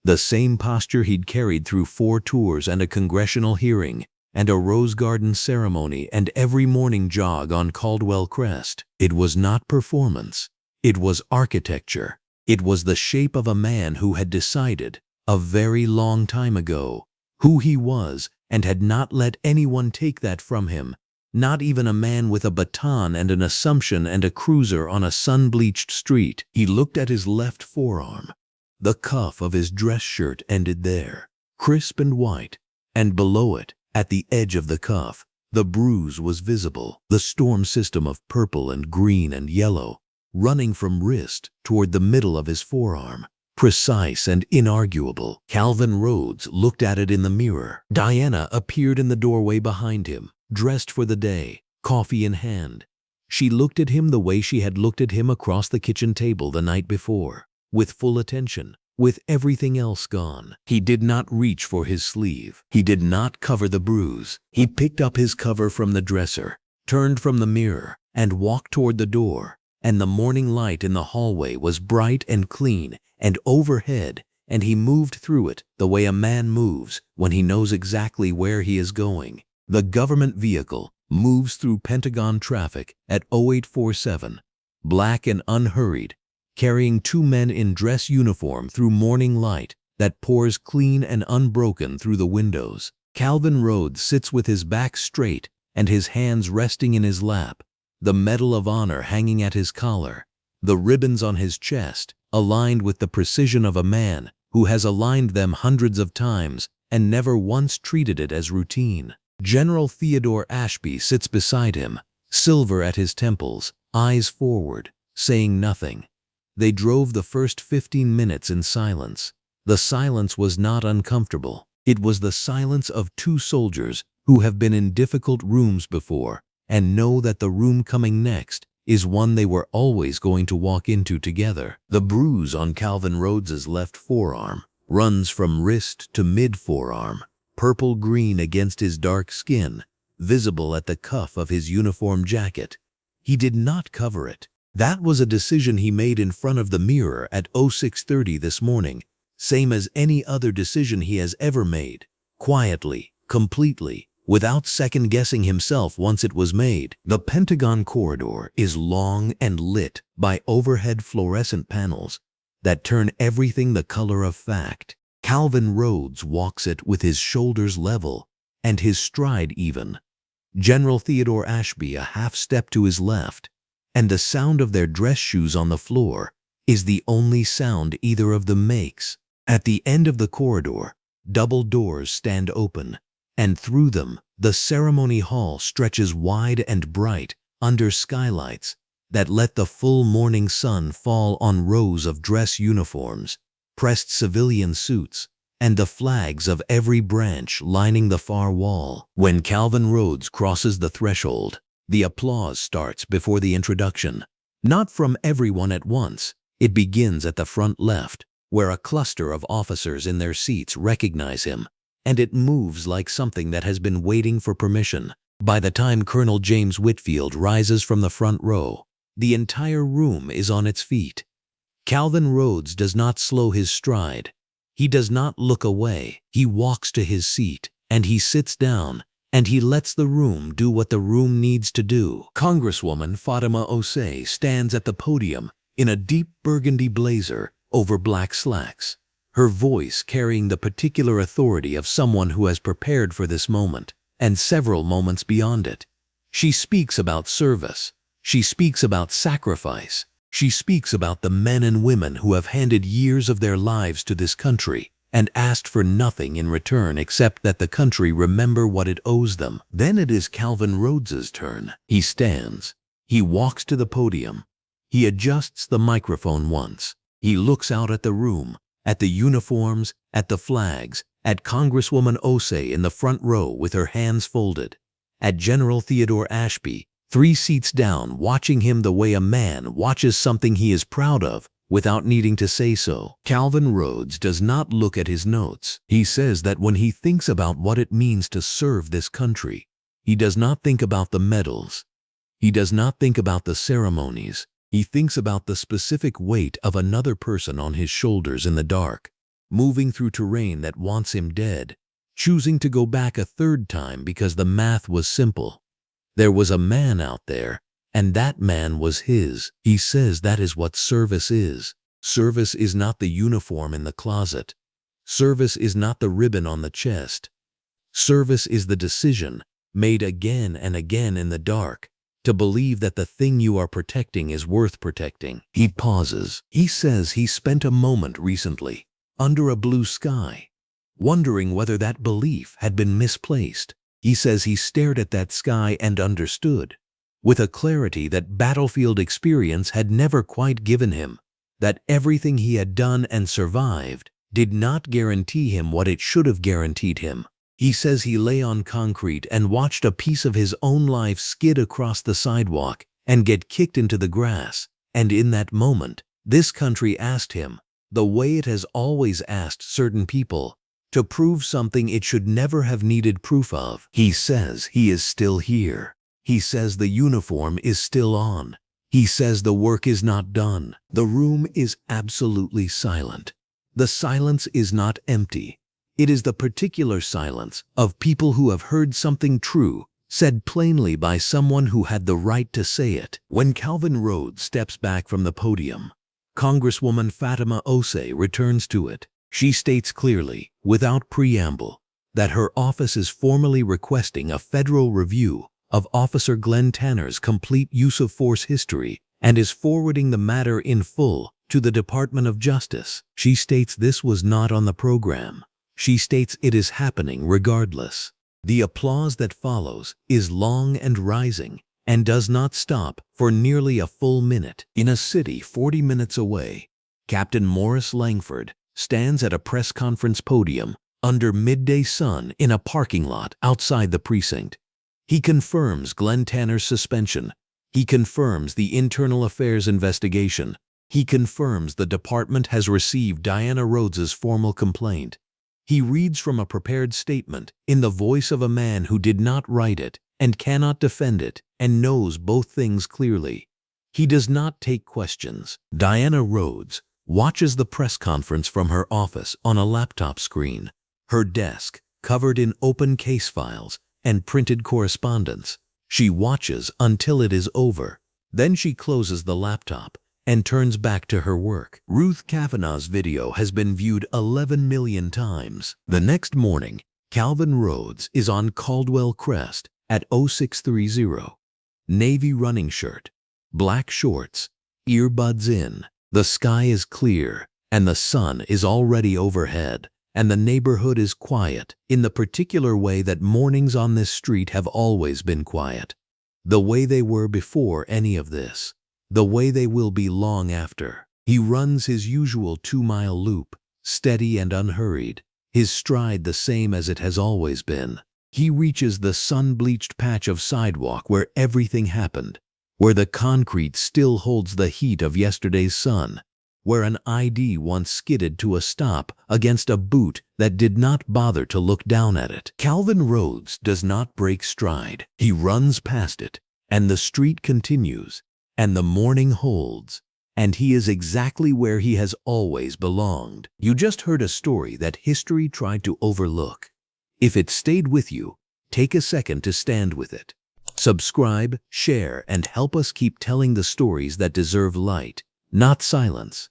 the same posture he'd carried through 4 tours and a congressional hearing, and a Rose Garden ceremony and every morning jog on Caldwell Crest. It was not performance. It was architecture. It was the shape of a man who had decided, a very long time ago, who he was and had not let anyone take that from him, not even a man with a baton and an Assumption and a cruiser on a sun-bleached street. He looked at his left forearm. The cuff of his dress shirt ended there, crisp and white, and below it, at the edge of the cuff, the bruise was visible, the storm system of purple and green and yellow, running from wrist toward the middle of his forearm, precise and inarguable. Calvin Rhodes looked at it in the mirror. Diana appeared in the doorway behind him, dressed for the day, coffee in hand. She looked at him the way she had looked at him across the kitchen table the night before, with full attention, with everything else gone. He did not reach for his sleeve. He did not cover the bruise. He picked up his cover from the dresser, turned from the mirror, and walked toward the door. And the morning light in the hallway was bright and clean and overhead, and he moved through it the way a man moves when he knows exactly where he is going. The government vehicle moves through Pentagon traffic at 0847, black and unhurried, carrying 2 men in dress uniform through morning light that pours clean and unbroken through the windows. Calvin Rhodes sits with his back straight and his hands resting in his lap, the Medal of Honor hanging at his collar, the ribbons on his chest, aligned with the precision of a man who has aligned them hundreds of times and never once treated it as routine. General Theodore Ashby sits beside him, silver at his temples, eyes forward, saying nothing. They drove the first 15 minutes in silence. The silence was not uncomfortable. It was the silence of 2 soldiers who have been in difficult rooms before and know that the room coming next is one they were always going to walk into together. The bruise on Calvin Rhodes's left forearm runs from wrist to mid-forearm, purple-green against his dark skin, visible at the cuff of his uniform jacket. He did not cover it. That was a decision he made in front of the mirror at 0630 this morning, same as any other decision he has ever made, quietly, completely, without second-guessing himself once it was made. The Pentagon corridor is long and lit by overhead fluorescent panels that turn everything the color of fact. Calvin Rhodes walks it with his shoulders level and his stride even. General Theodore Ashby a half step to his left, and the sound of their dress shoes on the floor is the only sound either of them makes. At the end of the corridor, double doors stand open, and through them the ceremony hall stretches wide and bright under skylights that let the full morning sun fall on rows of dress uniforms, pressed civilian suits, and the flags of every branch lining the far wall. When Calvin Rhodes crosses the threshold, the applause starts before the introduction. Not from everyone at once. It begins at the front left, where a cluster of officers in their seats recognize him, and it moves like something that has been waiting for permission. By the time Colonel James Whitfield rises from the front row, the entire room is on its feet. Calvin Rhodes does not slow his stride. He does not look away. He walks to his seat, and he sits down, and he lets the room do what the room needs to do. Congresswoman Fatima Osei stands at the podium in a deep burgundy blazer over black slacks, her voice carrying the particular authority of someone who has prepared for this moment and several moments beyond it. She speaks about service. She speaks about sacrifice. She speaks about the men and women who have handed years of their lives to this country and asked for nothing in return except that the country remember what it owes them. Then it is Calvin Rhodes's turn. He stands. He walks to the podium. He adjusts the microphone once. He looks out at the room, at the uniforms, at the flags, at Congresswoman Osei in the front row with her hands folded, at General Theodore Ashby, 3 seats down, watching him the way a man watches something he is proud of without needing to say so. Calvin Rhodes does not look at his notes. He says that when he thinks about what it means to serve this country, he does not think about the medals. He does not think about the ceremonies. He thinks about the specific weight of another person on his shoulders in the dark, moving through terrain that wants him dead, choosing to go back a 3rd time because the math was simple. There was a man out there, and that man was his. He says that is what service is. Service is not the uniform in the closet. Service is not the ribbon on the chest. Service is the decision, made again and again in the dark, to believe that the thing you are protecting is worth protecting. He pauses. He says he spent a moment recently, under a blue sky, wondering whether that belief had been misplaced. He says he stared at that sky and understood, with a clarity that battlefield experience had never quite given him, that everything he had done and survived did not guarantee him what it should have guaranteed him. He says he lay on concrete and watched a piece of his own life skid across the sidewalk and get kicked into the grass, and in that moment, this country asked him, the way it has always asked certain people, to prove something it should never have needed proof of. He says he is still here. He says the uniform is still on. He says the work is not done. The room is absolutely silent. The silence is not empty. It is the particular silence of people who have heard something true, said plainly by someone who had the right to say it. When Calvin Rhodes steps back from the podium, Congresswoman Fatima Osei returns to it. She states clearly, without preamble, that her office is formally requesting a federal review of Officer Glen Tanner's complete use of force history and is forwarding the matter in full to the Department of Justice. She states this was not on the program. She states it is happening regardless. The applause that follows is long and rising and does not stop for nearly a full minute. In a city 40 minutes away, Captain Morris Langford stands at a press conference podium under midday sun in a parking lot outside the precinct. He confirms Glen Tanner's suspension. He confirms the internal affairs investigation. He confirms the department has received Diana Rhodes's formal complaint. He reads from a prepared statement in the voice of a man who did not write it and cannot defend it and knows both things clearly. He does not take questions. Diana Rhodes watches the press conference from her office on a laptop screen, her desk covered in open case files and printed correspondence. She watches until it is over. Then she closes the laptop and turns back to her work. Ruth Kavanaugh's video has been viewed 11 million times. The next morning, Calvin Rhodes is on Caldwell Crest at 0630. Navy running shirt, black shorts, earbuds in. The sky is clear, and the sun is already overhead, and the neighborhood is quiet in the particular way that mornings on this street have always been quiet. The way they were before any of this. The way they will be long after. He runs his usual 2-mile loop, steady and unhurried, his stride the same as it has always been. He reaches the sun-bleached patch of sidewalk where everything happened, where the concrete still holds the heat of yesterday's sun, where an ID once skidded to a stop against a boot that did not bother to look down at it. Calvin Rhodes does not break stride. He runs past it, and the street continues, and the morning holds, and he is exactly where he has always belonged. You just heard a story that history tried to overlook. If it stayed with you, take a second to stand with it. Subscribe, share, and help us keep telling the stories that deserve light, not silence.